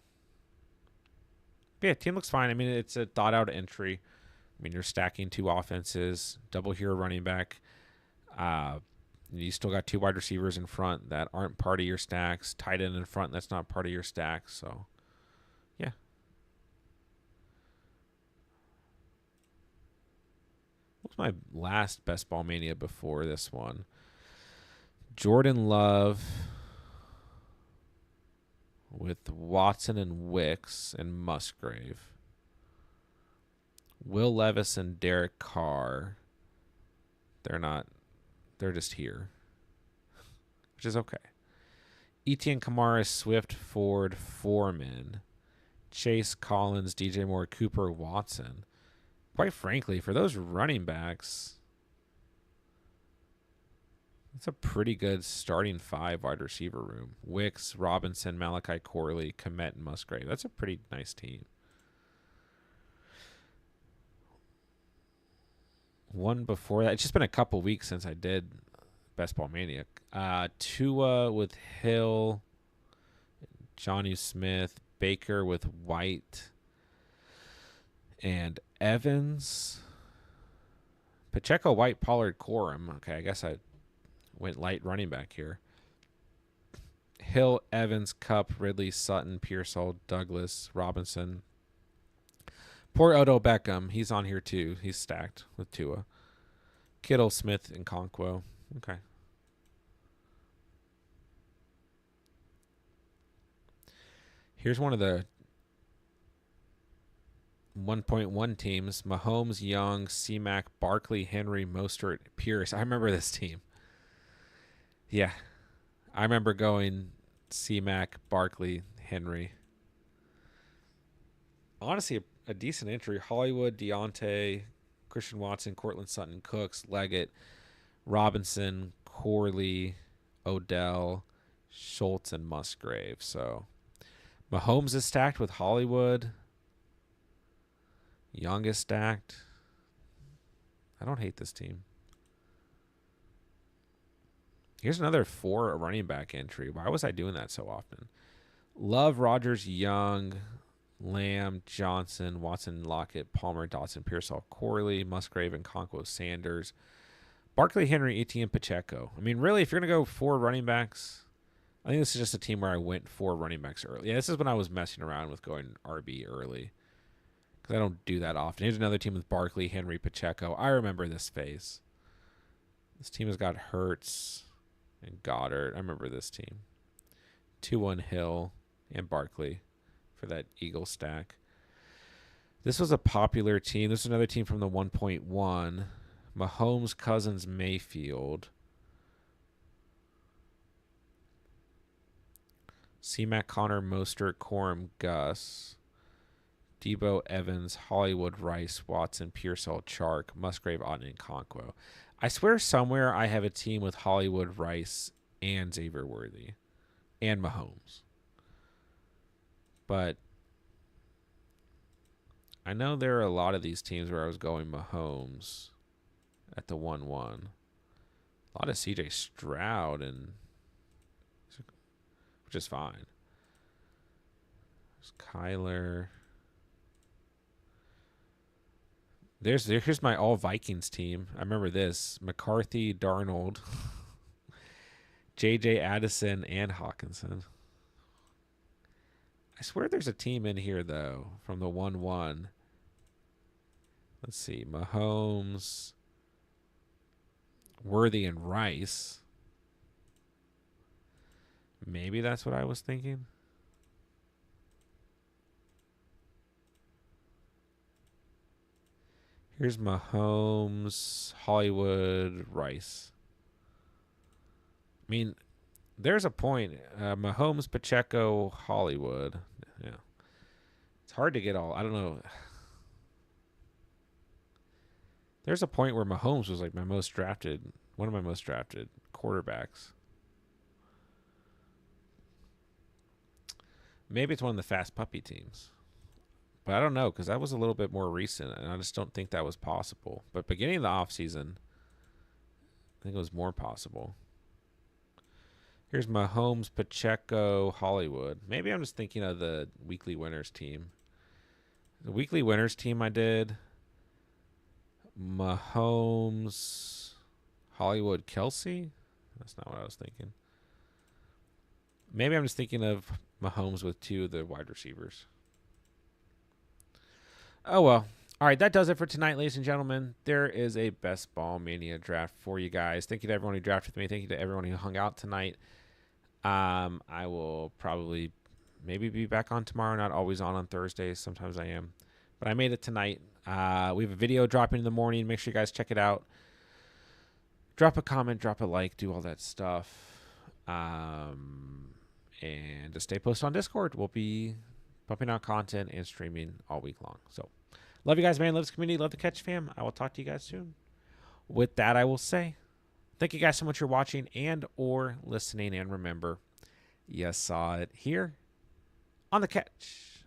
But yeah, team looks fine. I mean, it's a thought-out entry. I mean, you're stacking 2 offenses, double hero running back. You still got 2 wide receivers in front that aren't part of your stacks. Tight end in front that's not part of your stacks. So, yeah. What was my last Best Ball Mania before this one? Jordan Love with Watson and Wicks and Musgrave. Will Levis and Derek Carr. They're just here, which is okay. Etienne Kamara, Swift, Ford, Foreman, Chase, Collins, DJ Moore, Cooper, Watson. Quite frankly, for those running backs, It's a pretty good starting 5 wide receiver room. Wicks, Robinson, Malachi Corley, Komet, and Musgrave. That's a pretty nice team. One before that, it's just been a couple weeks since I did Best Ball Mania. Tua with Hill, Johnny Smith, Baker with White, and Evans. Pacheco, White, Pollard, Corum. Okay, I guess I went light running back here. Hill, Evans, Cup, Ridley, Sutton, Pearsall, Douglas, Robinson. Poor Odell Beckham. He's on here too. He's stacked with Tua. Kittle, Smith, and Conquo. Okay. Here's one of the 1.1 teams. Mahomes, Young, C-Mac, Barkley, Henry, Mostert, Pierce. I remember this team. Yeah. I remember going C-Mac, Barkley, Henry. Honestly, a decent entry. Hollywood, Deontay, Christian Watson, Cortland Sutton, Cooks, Leggett, Robinson, Corley, Odell, Schultz, and Musgrave. So Mahomes is stacked with Hollywood. Young is stacked. I don't hate this team. Here's another 4 running back entry. Why was I doing that so often? Love, Rogers, Young, Lamb, Johnson, Watson, Lockett, Palmer, Dotson, Pearsall, Corley, Musgrave, and Conquo, Sanders. Barkley, Henry, Etienne, Pacheco. I mean, really, if you're going to go 4 running backs, I think this is just a team where I went 4 running backs early. Yeah, this is when I was messing around with going RB early, because I don't do that often. Here's another team with Barkley, Henry, Pacheco. I remember this phase. This team has got Hurts and Goddard. I remember this team. 2-1 Hill and Barkley for that Eagle stack. This was a popular team. This is another team from the 1.1. Mahomes, Cousins, Mayfield. C-Mac, Connor, Mostert, Corum, Gus. Debo, Evans, Hollywood, Rice, Watson, Pearsall, Chark, Musgrave, Otten, and Conquo. I swear somewhere I have a team with Hollywood, Rice, and Xavier Worthy. And Mahomes. But I know there are a lot of these teams where I was going Mahomes at the 1-1. A lot of CJ Stroud, and which is fine. There's Kyler. Here's my all Vikings team. I remember this. McCarthy, Darnold, JJ Addison, and Hawkinson. I swear there's a team in here, though, from the 1-1. Let's see. Mahomes, Worthy, and Rice. Maybe that's what I was thinking. Here's Mahomes, Hollywood, Rice. I mean, there's a point. Mahomes, Pacheco, Hollywood. Yeah. It's hard to get all. I don't know. There's a point where Mahomes was like one of my most drafted quarterbacks. Maybe it's one of the fast puppy teams. But I don't know, because that was a little bit more recent, and I just don't think that was possible. But beginning of the offseason, I think it was more possible. Here's Mahomes, Pacheco, Hollywood. Maybe I'm just thinking of the weekly winners team. The weekly winners team I did, Mahomes, Hollywood, Kelsey. That's not what I was thinking. Maybe I'm just thinking of Mahomes with 2 of the wide receivers. Oh, well. All right, that does it for tonight, ladies and gentlemen. There is a Best Ball Mania draft for you guys. Thank you to everyone who drafted with me. Thank you to everyone who hung out tonight. I will probably maybe be back on tomorrow. Not always on Thursdays. Sometimes I am. But I made it tonight. We have a video dropping in the morning. Make sure you guys check it out. Drop a comment, drop a like, do all that stuff. And just stay posted on Discord. We'll be pumping out content and streaming all week long. So, love you guys, man. Love this community. Love the Catch fam. I will talk to you guys soon. With that, I will say, Thank you guys so much for watching and or listening. And remember, you saw it here on the catch.